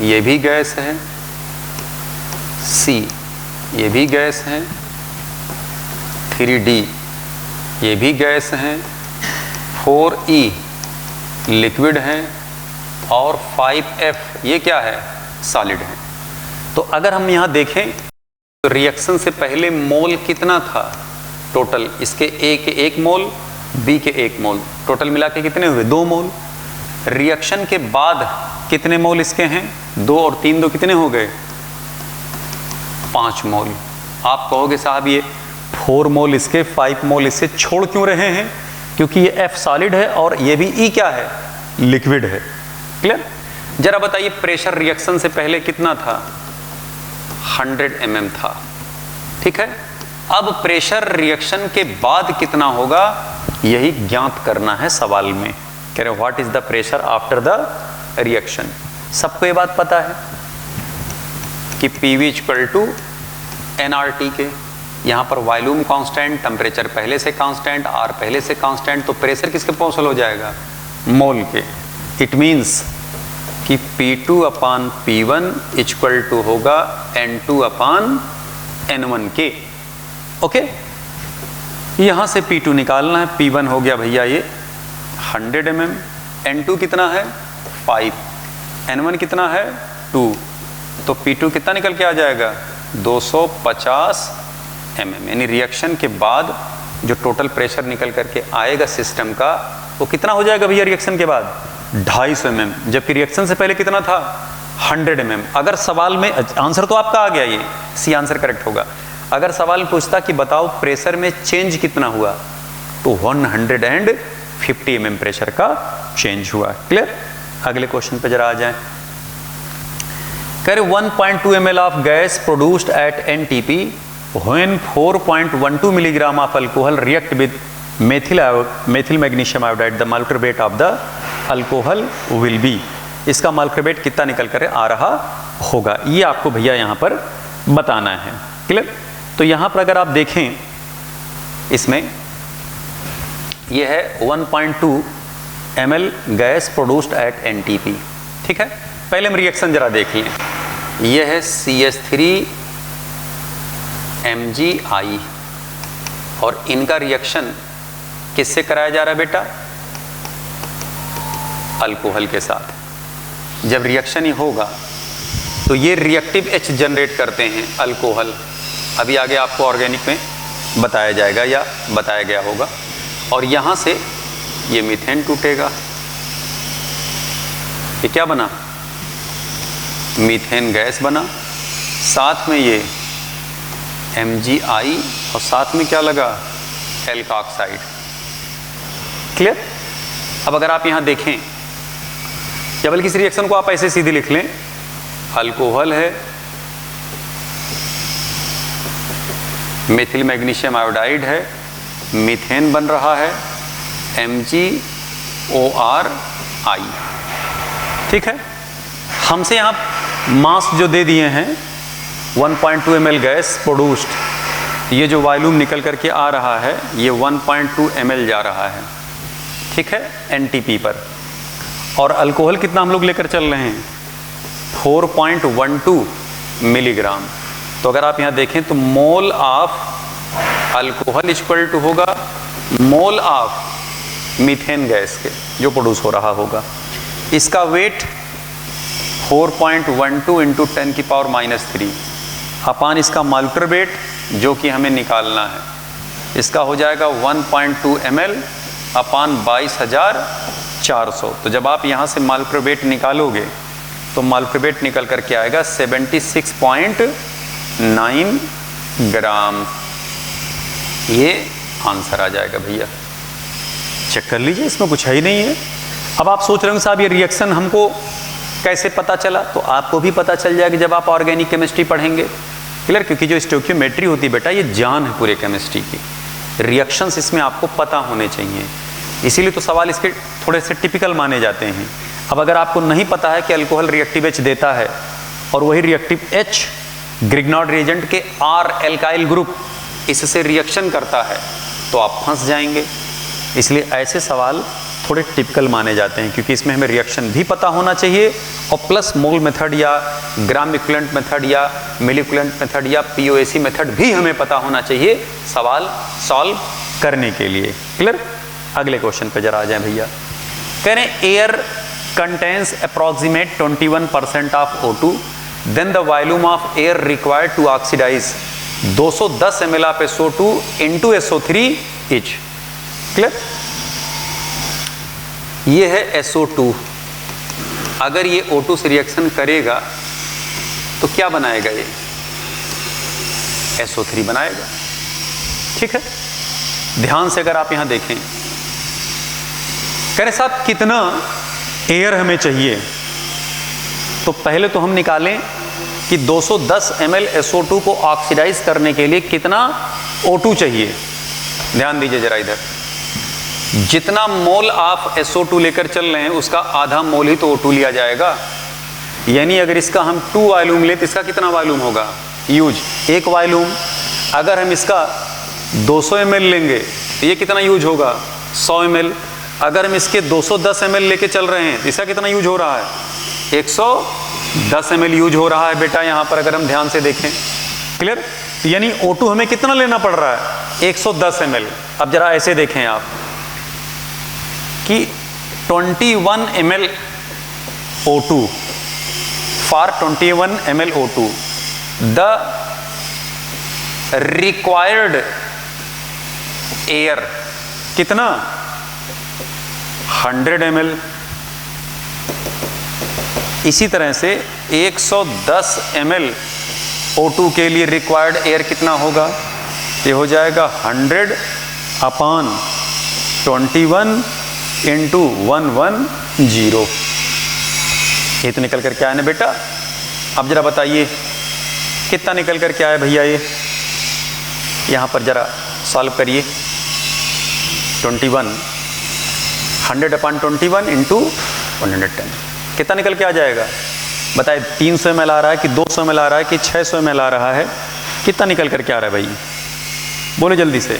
ये भी गैस है, C ये भी गैस है, 3D ये भी गैस है, 4E लिक्विड है, और 5F ये क्या है सॉलिड है। तो अगर हम यहां देखें तो रिएक्शन से पहले मोल कितना था टोटल, इसके A के 1 मोल, B के 1 मोल, टोटल मिला के कितने हुए 2 मोल। रिएक्शन के बाद कितने मोल इसके हैं 2 और 3 2 कितने हो गए 5 मोल। आप कहोगे साहब ये 4 मोल इसके 5 मोल इससे छोड़ क्यों रहे हैं, क्योंकि ये F सॉलिड है और ये भी E क्या है लिक्विड है। क्लियर। जरा बताइए प्रेशर रिएक्शन से पहले कितना था 100 mm था। ठीक है। अब प्रेशर रिएक्शन के बाद कितना होगा यही ज्ञात करना है सवाल में। कह रहे what is the pressure after the reaction. सबको ये बात पता है कि PV इक्वल टू nRT के, यहां पर वॉल्यूम कांस्टेंट, टेम्परेचर पहले से कांस्टेंट, R पहले से कांस्टेंट, तो प्रेशर किसके प्रोपोर्शनल हो जाएगा मोल के। इट मींस कि P2 upon P1 equal to होगा N2 अपान N1 के। ओके, यहां से P2 निकालना है। P1 हो गया भैया ये 100 mm, N2 कितना है 5, N1 कितना है 2, तो P2 कितना निकल के आ जाएगा 250 mm। यानी रिएक्शन के बाद जो टोटल प्रेशर निकल करके आएगा सिस्टम का वो कितना हो जाएगा भैया रिएक्शन के बाद 250 mm, जबकि रिएक्शन से पहले कितना था 100 mm। अगर सवाल में आंसर तो आपका आ गया, ये सी आंसर करेक्ट होगा। अगर सवाल पूछता कि बताओ प्रेशर में चेंज कितना हुआ, तो 150 mm प्रेशर का चेंज हुआ। क्लियर? अगले क्वेश्चन पे जरा आ जाएं। कह रहे 1.2 ml of gas produced at NTP when 4.12 milligram of alcohol react with methyl magnesium iodide, the molecular weight of the alcohol will be। इसका molecular weight कितना निकल कर आ रहा होगा, ये आपको भैया यहां पर बताना है। क्लियर? तो यहां पर अगर आप देखें इसमें ये है 1.2 ml gas produced at NTP। ठीक है, पहले हम रिएक्शन जरा देख लें। ये है CH3 MgI और इनका रिएक्शन किससे कराया जा रहा है बेटा अल्कोहल के साथ। जब रिएक्शन ही होगा तो ये रिएक्टिव H जनरेट करते हैं अल्कोहल। अभी आगे आपको ऑर्गेनिक में बताया जाएगा या बताया गया होगा। और यहां से ये मीथेन टूटेगा, ये क्या बना मीथेन गैस बना, साथ में ये MgI और साथ में क्या लगा एल्कोक्साइड। क्लियर? अब अगर आप यहां देखें या बल्कि इस रिएक्शन को आप ऐसे सीधे लिख लें, अल्कोहल है, मेथिल मैग्नीशियम आयोडाइड है, मीथेन बन रहा है MgORI। ठीक है, हमसे यहां मास जो दे दिए हैं 1.2 ml गैस प्रोड्यूस्ड, ये जो वॉल्यूम निकल करके आ रहा है ये 1.2 ml जा रहा है। ठीक है, NTP पर। और अल्कोहल कितना हम लोग लेकर चल रहे हैं 4.12 मिलीग्राम। तो अगर आप यहां देखें तो mole of alcohol equal to होगा मोल ऑफ मीथेन गैस के जो प्रोड्यूस हो रहा होगा। इसका वेट 4.12 इंटू 10⁻³ अपान इसका मॉलिक्यूलर वेट जो कि हमें निकालना है, इसका हो जाएगा 1.2 ml अपान 22,400। तो जब आप यहाँ से मॉलिक्यूलर वेट निकालोगे तो मॉलिक्यूलर वेट निकल करके आएगा 76.9 ग्राम। ये आंसर आ जाएगा भैया, चेक कर लीजिए, इसमें कुछ है ही नहीं है। अब आप सोच रहे होंगे साहब ये रिएक्शन हमको कैसे पता चला, तो आपको भी पता चल जाएगा जब आप ऑर्गेनिक केमिस्ट्री पढ़ेंगे। क्लियर? क्योंकि जो स्टोइकियोमेट्री होती है बेटा ये जान है पूरे केमिस्ट्री की, रिएक्शंस इसमें आपको पता होने चाहिए, इसीलिए तो सवाल इसके थोड़े से टिपिकल माने जाते हैं। अब अगर आपको नहीं पता है कि अल्कोहल रिएक्टिव H देता है और वही रिएक्टिव H ग्रिग्नॉर्ड रिएजेंट के R एल्काइल ग्रुप इससे रिएक्शन करता है तो आप फंस जाएंगे। इसलिए ऐसे सवाल थोड़े टिपिकल माने जाते हैं, क्योंकि इसमें हमें रिएक्शन भी पता होना चाहिए और प्लस मोल मेथड या ग्राम इक्विवेलेंट मेथड या मिली इक्विवेलेंट मेथड या POAC मेथड भी हमें पता होना चाहिए सवाल सॉल्व करने के लिए। क्लियर? अगले क्वेश्चन पे जरा आ जाए भैया। कह रहे हैं air contains approximate 21% of O2, then the volume of air required to oxidize 210 ml of SO2 into SO3 each. Clear? ये है SO2, अगर ये O2 से रिएक्शन करेगा तो क्या बनाएगा, ये SO3 बनाएगा। ठीक है, ध्यान से अगर आप यहां देखें, कह रहे साहब कितना एयर हमें चाहिए, तो पहले तो हम निकालें कि 210 ml SO2 को ऑक्सीडाइज करने के लिए कितना O2 चाहिए। ध्यान दीजिए जरा इधर, जितना मोल आप SO2 लेकर चल रहे हैं उसका आधा मोल ही तो O2 लिया जाएगा। यानी अगर इसका हम 2 वॉल्यूम ले तो इसका कितना वॉल्यूम होगा, यूज 1 वॉल्यूम। अगर हम इसका 200 ml लेंगे तो ये कितना यूज होगा, 100 ml। अगर हम इसके 210 ml लेके चल रहे हैं तो इसका कितना यूज हो रहा है, 110 ml यूज हो रहा है बेटा यहाँ पर, अगर हम ध्यान से देखें। क्लियर? यानी O2 हमें कितना लेना पड़ रहा है, 110 ml। अब जरा ऐसे देखें आप कि 21 ml O2 for 21 ml O2 the required air कितना, 100 ml। इसी तरह से 110 ml O2 के लिए रिक्वायर्ड एयर कितना होगा, ये हो जाएगा 100 अपॉन 21 इंटू 110। ये तो निकल कर क्या है ना बेटा। अब जरा बताइए कितना निकल कर क्या है भैया, ये यहाँ पर जरा सॉल्व करिए। 21 100 अपॉन 21 इंटू 110 कितना निकल के आ जाएगा, बताए 300 ml आ रहा है कि 200 ml आ रहा है कि 600 ml आ रहा है, कितना निकल कर क्या आ रहा है भाई, बोले जल्दी से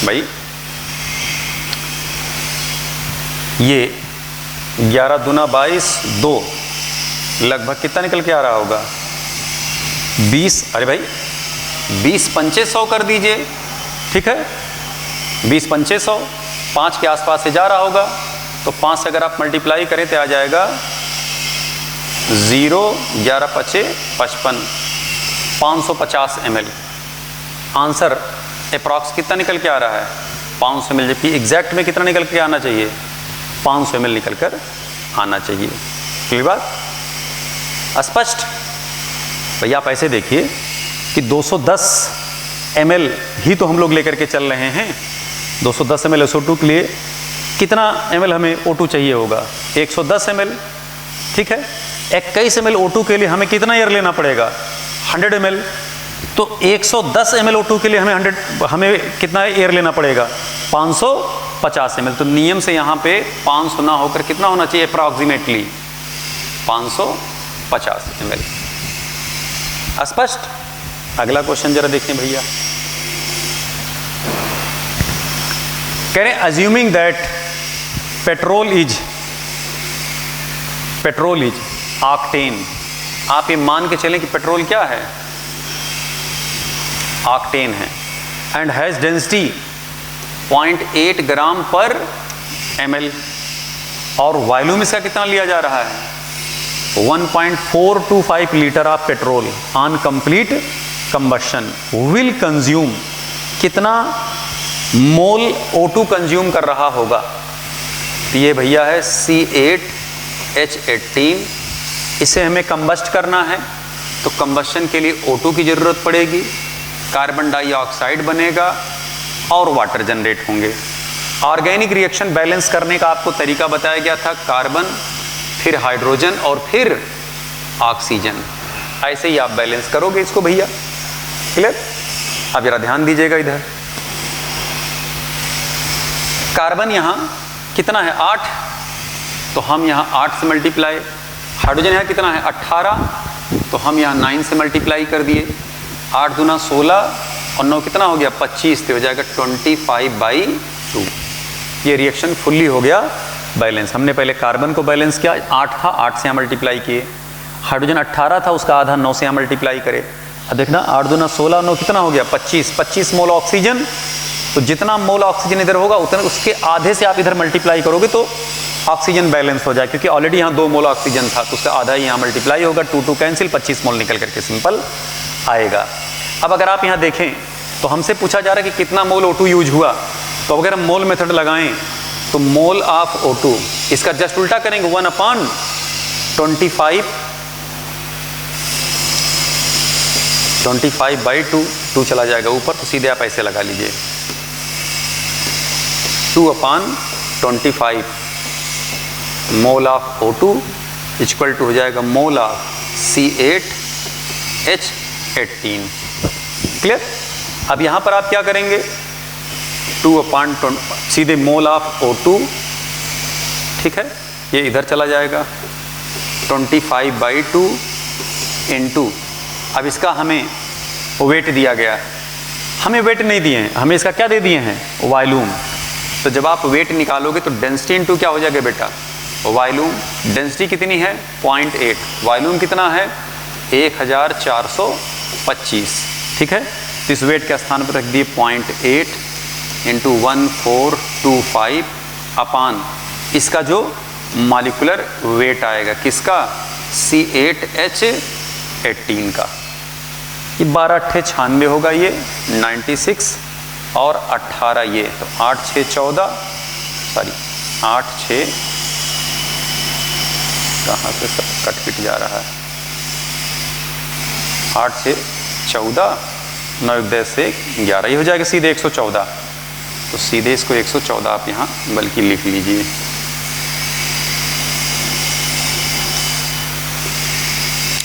भाई। ये 11 दूना 22 2 लगभग कितना निकल के आ रहा होगा, 20। अरे भाई 20 पंचे 100 कर दीजिए, ठीक है, 20 पंचे 100, 5 के आसपास से जा रहा होगा तो 5 से अगर आप मल्टीप्लाई करें तो आ जाएगा 0 11 पचे 55, 550 ml। आंसर अप्रॉक्स कितना निकल के आ रहा है, 500 ml, जबकि एग्जैक्ट में कितना निकल के आना चाहिए, 500 ml निकल कर आना चाहिए। क्लियर बात, स्पष्ट। भैया आप ऐसे देखिए कि 210 ml ही तो हम लोग लेकर के चल रहे हैं। 210 ml SO2 के लिए कितना ml हमें O2 चाहिए होगा, 110 ml, ठीक है। 21 ml O2 के लिए हमें कितना एयर लेना पड़ेगा, 100 ml। तो 110 ml O2 के लिए हमें कितना एयर लेना पड़ेगा, 550 ml। तो नियम से यहाँ पे 500 ना होकर कितना होना चाहिए, अप्रॉक्सीमेटली 550 ml। स्पष्ट। अगला क्वेश्चन जरा देखें भैया, कह रहे हैं assuming that petrol is octane. आप ये मान के चलें कि पेट्रोल क्या है, ऑक्टेन है, एंड हैज डेंसिटी 0.8 ग्राम पर ml, और वॉल्यूम इसका कितना लिया जा रहा है, 1.425 litre of petrol on complete combustion will consume, कितना मोल O2 कंज्यूम कर रहा होगा। तो ये भैया है C8H18, इसे हमें कंबस्ट करना है तो कंबशन के लिए O2 की जरूरत पड़ेगी, कार्बन डाइऑक्साइड बनेगा और वाटर जनरेट होंगे। ऑर्गेनिक रिएक्शन बैलेंस करने का आपको तरीका बताया गया था, कार्बन फिर हाइड्रोजन और फिर ऑक्सीजन, ऐसे ही आप बैलेंस करोगे इसको भैया। क्लियर। अब जरा ध्यान दीजिएगा इधर, कार्बन यहां कितना है 8, तो हम यहां 8 से मल्टीप्लाई, हाइड्रोजन यहां कितना है 18, तो हम यहां 9 से मल्टीप्लाई कर दिए, 8 दूना 16 और 9 कितना हो गया 25, तो हो जाएगा 25/2। ये रिएक्शन फुल्ली हो गया बैलेंस। हमने पहले कार्बन को बैलेंस किया, 8 था, 8 से यहाँ मल्टीप्लाई किए, हाइड्रोजन 18 था, उसका आधा 9 से यहाँ मल्टीप्लाई करे। अब देखना 8 दूना 16 9 कितना हो गया 25, 25 मोल ऑक्सीजन, तो जितना मोल ऑक्सीजन इधर होगा उतना उसके आधे से आप इधर मल्टीप्लाई करोगे तो ऑक्सीजन बैलेंस हो जाए, क्योंकि ऑलरेडी यहाँ 2 मोल ऑक्सीजन था तो उसका आधा ही यहाँ मल्टीप्लाई होगा, 2 कैंसिल, 25 मोल निकल करके सिंपल आएगा। अब अगर आप यहाँ देखें तो हमसे पूछा जा रहा है कि कितना मोल O2 यूज हुआ, तो अगर हम मोल मेथड लगाएं तो मोल ऑफ O2 इसका जस्ट उल्टा करेंगे, 1/25/2, 2 चला जाएगा ऊपर तो सीधे आप ऐसे लगा लीजिए, 2/25 mole of O2 equal to हो जाएगा मोल ऑफ C8H18। क्लियर। अब यहाँ पर आप क्या करेंगे, 2/20 सीधे मोल ऑफ O2, ठीक है, ये इधर चला जाएगा 25/2 इंटू, अब इसका हमें वेट दिया गया है, हमें वेट नहीं दिए हैं, हमें इसका क्या दे दिए हैं, वॉल्यूम। तो जब आप वेट निकालोगे तो डेंसिटी इंटू क्या हो जाएगा बेटा, वॉल्यूम। डेंसिटी कितनी है 0.8, वॉल्यूम कितना है 1425, ठीक है। तो इस वेट के स्थान पर रख दिए 0.8 इंटू 1425 अपान इसका जो मॉलिक्यूलर वेट आएगा किसका, C8H18 का। ये 12×8 = 96 होगा, ये 96 और 18 ये, तो 8×6 = 14, सॉरी 8×6 कहाँ से सब कट जा रहा है, 8×6 = 14, 9×10 = 11, ये हो जाएगा सीधे 114। तो सीधे इसको 114 आप यहाँ बल्कि लिख लीजिए।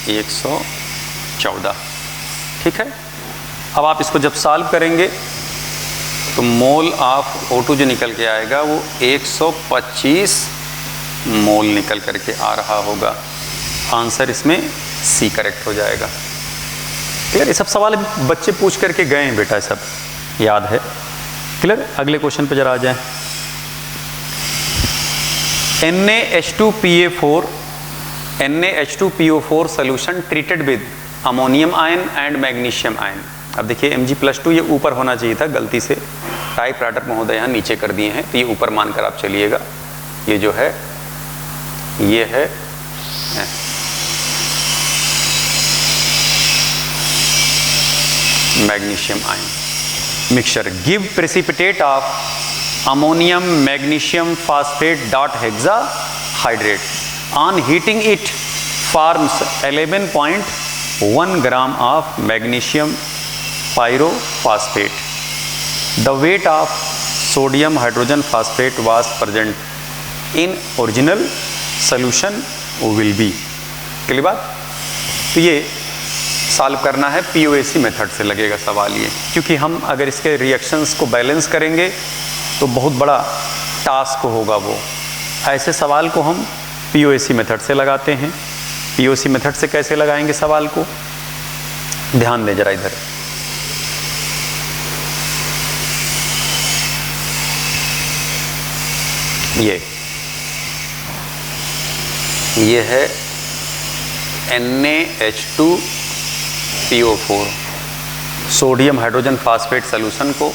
ये 114, ठीक है। अब आप इसको जब सॉल्व करेंगे तो मोल ऑफ O2 जो निकल के आएगा वो 125 मोल निकल करके आ रहा होगा। आंसर इसमें सी करेक्ट हो जाएगा। क्लियर, ये सब सवाल बच्चे पूछ करके गए हैं बेटा, सब याद है। क्लियर, अगले क्वेश्चन पे जरा आ जाए। NaH2PO4 solution treated with ammonium ion and magnesium ion. अब देखिए Mg+2 ये ऊपर होना चाहिए था, गलती से टाइपराइटर महोदय यहाँ नीचे कर दिए हैं, तो ये ऊपर मानकर आप चलिएगा। ये जो है ये है magnesium ion mixture. Give precipitate of ammonium magnesium phosphate dot hexahydrate on heating it forms 11.1 gram of magnesium pyrophosphate. The weight of sodium hydrogen phosphate was present in original solution will be। Clear बात। तो ये solve करना है POAC method से लगेगा सवाल ये, क्योंकि हम अगर इसके रिएक्शंस को बैलेंस करेंगे तो बहुत बड़ा टास्क होगा वो। ऐसे सवाल को हम POAC मेथड से लगाते हैं। POAC मेथड से कैसे लगाएंगे सवाल को, ध्यान दें जरा इधर। ये है NaH2PO4 sodium hydrogen phosphate solution को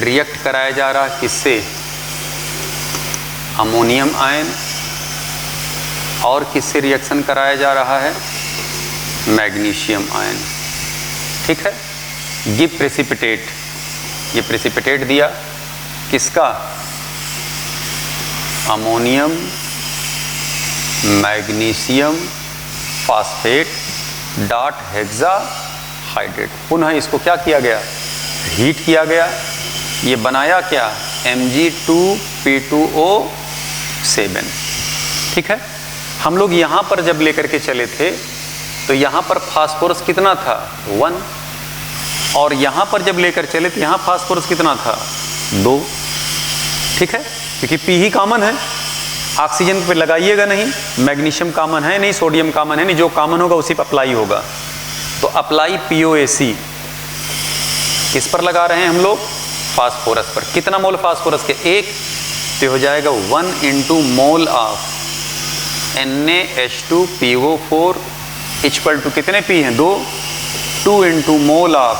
रिएक्ट कराया जा रहा है किससे, अमोनियम आयन, और किससे रिएक्शन कराया जा रहा है, मैग्नीशियम आयन, ठीक है। गिव प्रेसिपिटेट, ये प्रेसिपिटेट दिया किसका, ammonium magnesium phosphate dot hexahydrate. पुनः इसको क्या किया गया, हीट किया गया। ये बनाया क्या, Mg2P2O7, ठीक है। हम लोग यहाँ पर जब लेकर के चले थे तो यहाँ पर फास्फोरस कितना था 1, और यहाँ पर जब लेकर चले तो यहाँ फास्फोरस कितना था 2, ठीक है, क्योंकि P ही कॉमन है। ऑक्सीजन पे लगाइएगा नहीं, मैग्नीशियम कॉमन है नहीं, सोडियम कॉमन है नहीं, जो कॉमन होगा उसी पर अप्लाई होगा। तो अप्लाई POAC किस पर लगा रहे हैं हम लोग, फास्फोरस पर। कितना मोल फास्फोरस के, 1, तो हो जाएगा 1 into mole of NaH2PO4 equal to कितने P हैं 2, 2 into mole of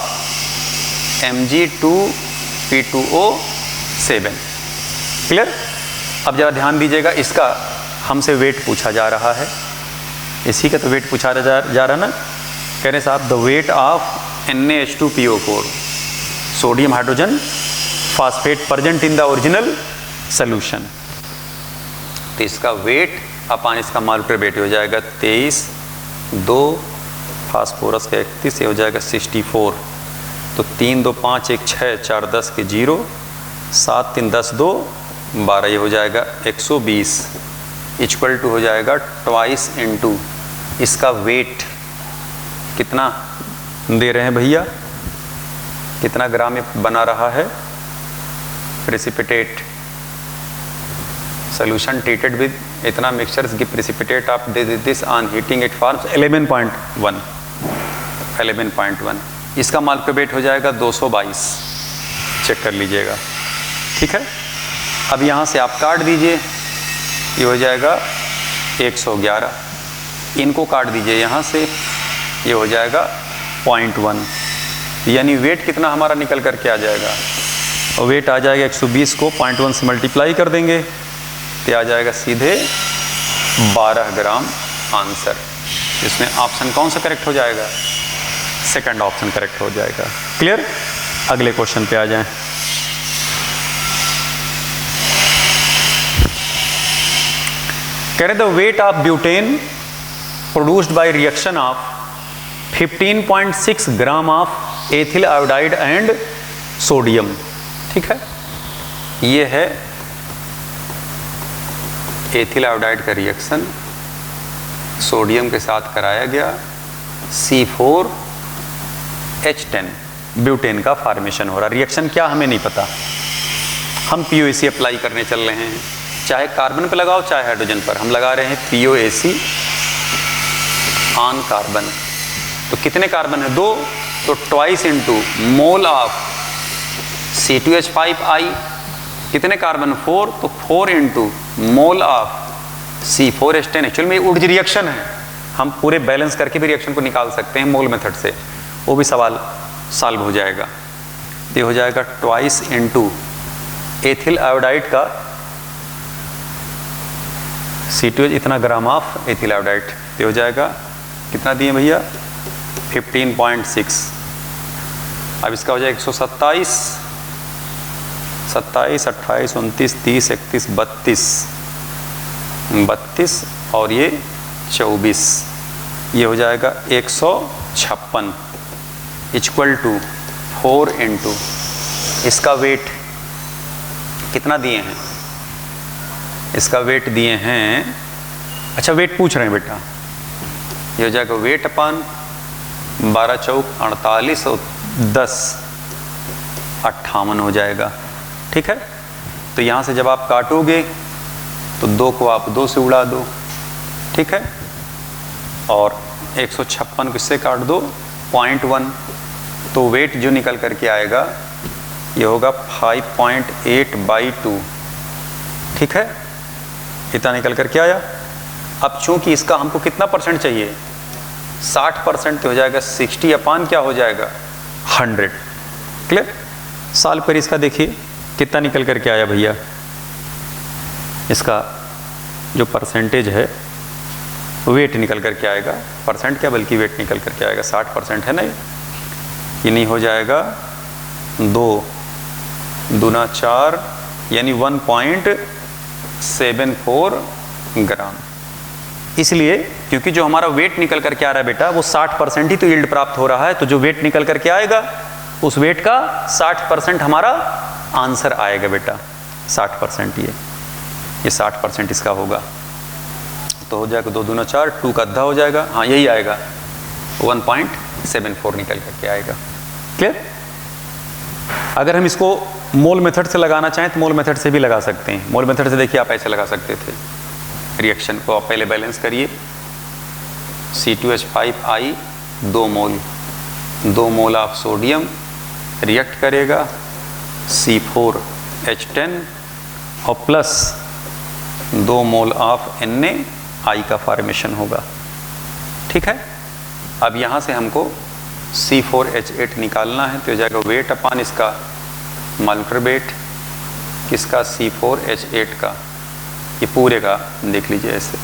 Mg2P2O7। Clear. अब जरा ध्यान दीजिएगा, इसका हमसे वेट पूछा जा रहा है, इसी का तो वेट पूछा जा रहा है ना। कह रहे साहब the weight of NaH2PO4 sodium hydrogen phosphate present in the original solution. तो इसका वेट अपान इसका मॉलिक्यूलर वेट हो जाएगा 23, 2 फास्फोरस का 31, ये हो जाएगा 64। तो 3 2 5 1 6 4 10 के 0, 7 3 10 2 12, ये हो जाएगा 120 इक्वल टू हो जाएगा ट्वाइस इंटू इसका वेट कितना दे रहे हैं भैया कितना ग्राम में बना रहा है? प्रेसिपिटेट सोल्यूशन ट्रीटेड विद इतना mixtures give precipitate of this on heating it forms 11.1। इसका माल्कोबेट हो जाएगा 222, चेक कर लीजिएगा, ठीक है। अब यहाँ से आप काट दीजिए, ये हो जाएगा 111, इनको काट दीजिए यहाँ से, ये हो जाएगा 0.1, यानी वेट कितना हमारा निकल करके आ जाएगा? और वेट आ जाएगा 120 को 0.1 से मल्टीप्लाई कर देंगे तो आ जाएगा सीधे 12 ग्राम आंसर। इसमें ऑप्शन कौन सा करेक्ट हो जाएगा? सेकंड ऑप्शन करेक्ट हो जाएगा। क्लियर? अगले क्वेश्चन पे आ जाएं। कह रहे the weight of butane produced by reaction of 15.6 gram of ethyl iodide and sodium, ठीक है। ये है एथिल आयोडाइड का रिएक्शन सोडियम के साथ कराया गया, C4H10 ब्यूटेन का फॉर्मेशन हो रहा। रिएक्शन क्या हमें नहीं पता, हम POAC अप्लाई करने चल रहे हैं, चाहे कार्बन पे लगाओ चाहे हाइड्रोजन पर, हम लगा रहे हैं POAC ऑन कार्बन। तो कितने कार्बन है? 2, तो twice into mole of C2H5I, कितने कार्बन? 4, तो 4 into mole of C4H10। Actual में उर्ज रिएक्शन है, हम पूरे बैलेंस करके भी रिएक्शन को निकाल सकते हैं मोल मेथड से, वो भी सवाल सॉल्व हो जाएगा। तो ये हो जाएगा ट्वाइस इंटू एथिल आयोडाइड का C2H इतना ग्राम ऑफ एथिल आयोडाइड, ये हो जाएगा कितना दिए भैया? 15.6। अब इसका हो जाएगा 127, 27, 28, 29, 30, 31, 32 और ये 24, ये हो जाएगा 156 इक्वल टू 4 इंटू इसका वेट कितना दिए हैं? इसका वेट दिए हैं, अच्छा वेट पूछ रहे हैं बेटा, ये हो जाएगा वेट अपान 12 चौक 48 और 10 58 हो जाएगा, ठीक है। तो यहाँ से जब आप काटोगे तो 2 को आप 2 से उड़ा दो, ठीक है, और 156 को इससे काट दो 0.1, तो वेट जो निकल करके आएगा ये होगा 5.8/2, ठीक है, इतना निकल करके आया। अब चूंकि इसका हमको कितना परसेंट चाहिए? 60%, हो जाएगा 60 अपान क्या हो जाएगा? 100। क्लियर? साल पर इसका देखिए कितना निकल करके आया भैया, इसका जो परसेंटेज है वेट निकल करके आएगा, परसेंट क्या बल्कि वेट निकल करके आएगा, 60% है ना, ये नहीं हो जाएगा 2 दूना 4 यानी 1.74 ग्राम। इसलिए क्योंकि जो हमारा वेट निकल करके आ रहा है बेटा वो 60% ही तो यील्ड प्राप्त हो रहा है, तो जो वेट निकल करके आएगा उस वेट का 60% हमारा आंसर आएगा बेटा, 60% ये 60% इसका होगा, तो हो जाएगा 2 दूना 4, 2 का आधा हो जाएगा, हाँ यही आएगा 1.74 निकल करके आएगा। क्लियर? अगर हम इसको मोल मेथड से लगाना चाहें तो मोल मेथड से भी लगा सकते हैं। मोल मेथड से देखिए आप ऐसे लगा सकते थे, रिएक्शन को आप पहले बैलेंस करिए, C2H5I 2 mole of sodium react करेगा C4H10 और प्लस 2 मोल ऑफ NaI का फॉर्मेशन होगा, ठीक है। अब यहाँ से हमको C4H8 निकालना है, तो हो जाएगा वेट अपान इसका मॉलिक्यूलर वेट किसका? C4H8 का, ये पूरे का देख लीजिए ऐसे,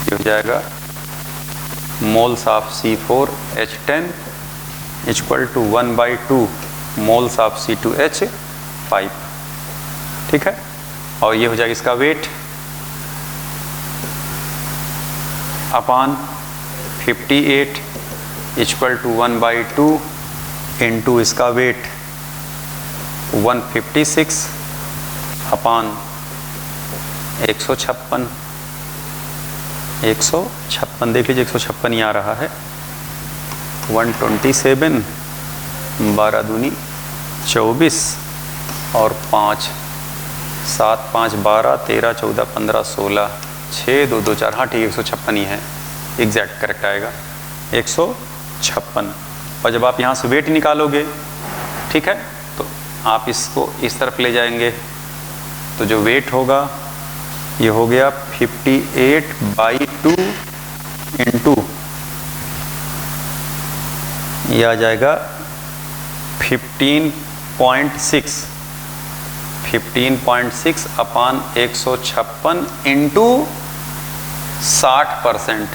ये हो जाएगा moles of C4H10 equal to 1/2 moles of C2H5, ठीक है। और ये हो जाएगा इसका weight upon 58 equal to 1/2 into इसका वेट 156 अपान 156 देख लीजिए, 156 ही आ रहा है, 127 12 दूनी 24 और 5, 7 5 12, 13 14 15 16, 6 2 2 4, हाँ ठीक है 156 ही है, एग्जैक्ट करेक्ट आएगा 156। और जब आप यहाँ से वेट निकालोगे, ठीक है, तो आप इसको इस तरफ ले जाएंगे, तो जो वेट होगा ये हो गया 58/2 इंटू, ये आ जाएगा 15.6 अपान 156 इंटू 60%,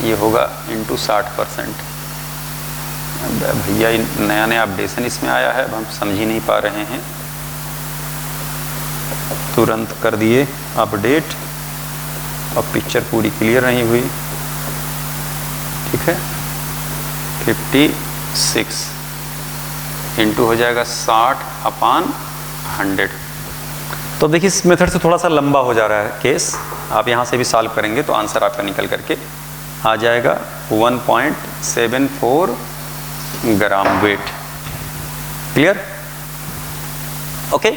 ये होगा इंटू 60%। भैया नया नया अपडेशन इसमें आया है, अब हम समझ ही नहीं पा रहे हैं, तुरंत कर दिए अपडेट और पिक्चर पूरी क्लियर नहीं हुई, ठीक है। 56 इंटू हो जाएगा 60/100। तो देखिए इस मेथड से थोड़ा सा लंबा हो जा रहा है केस, आप यहाँ से भी सॉल्व करेंगे तो आंसर आपका निकल करके आ जाएगा 1.74 ग्राम वेट। क्लियर? ओके,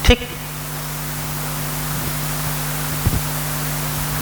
ठीक।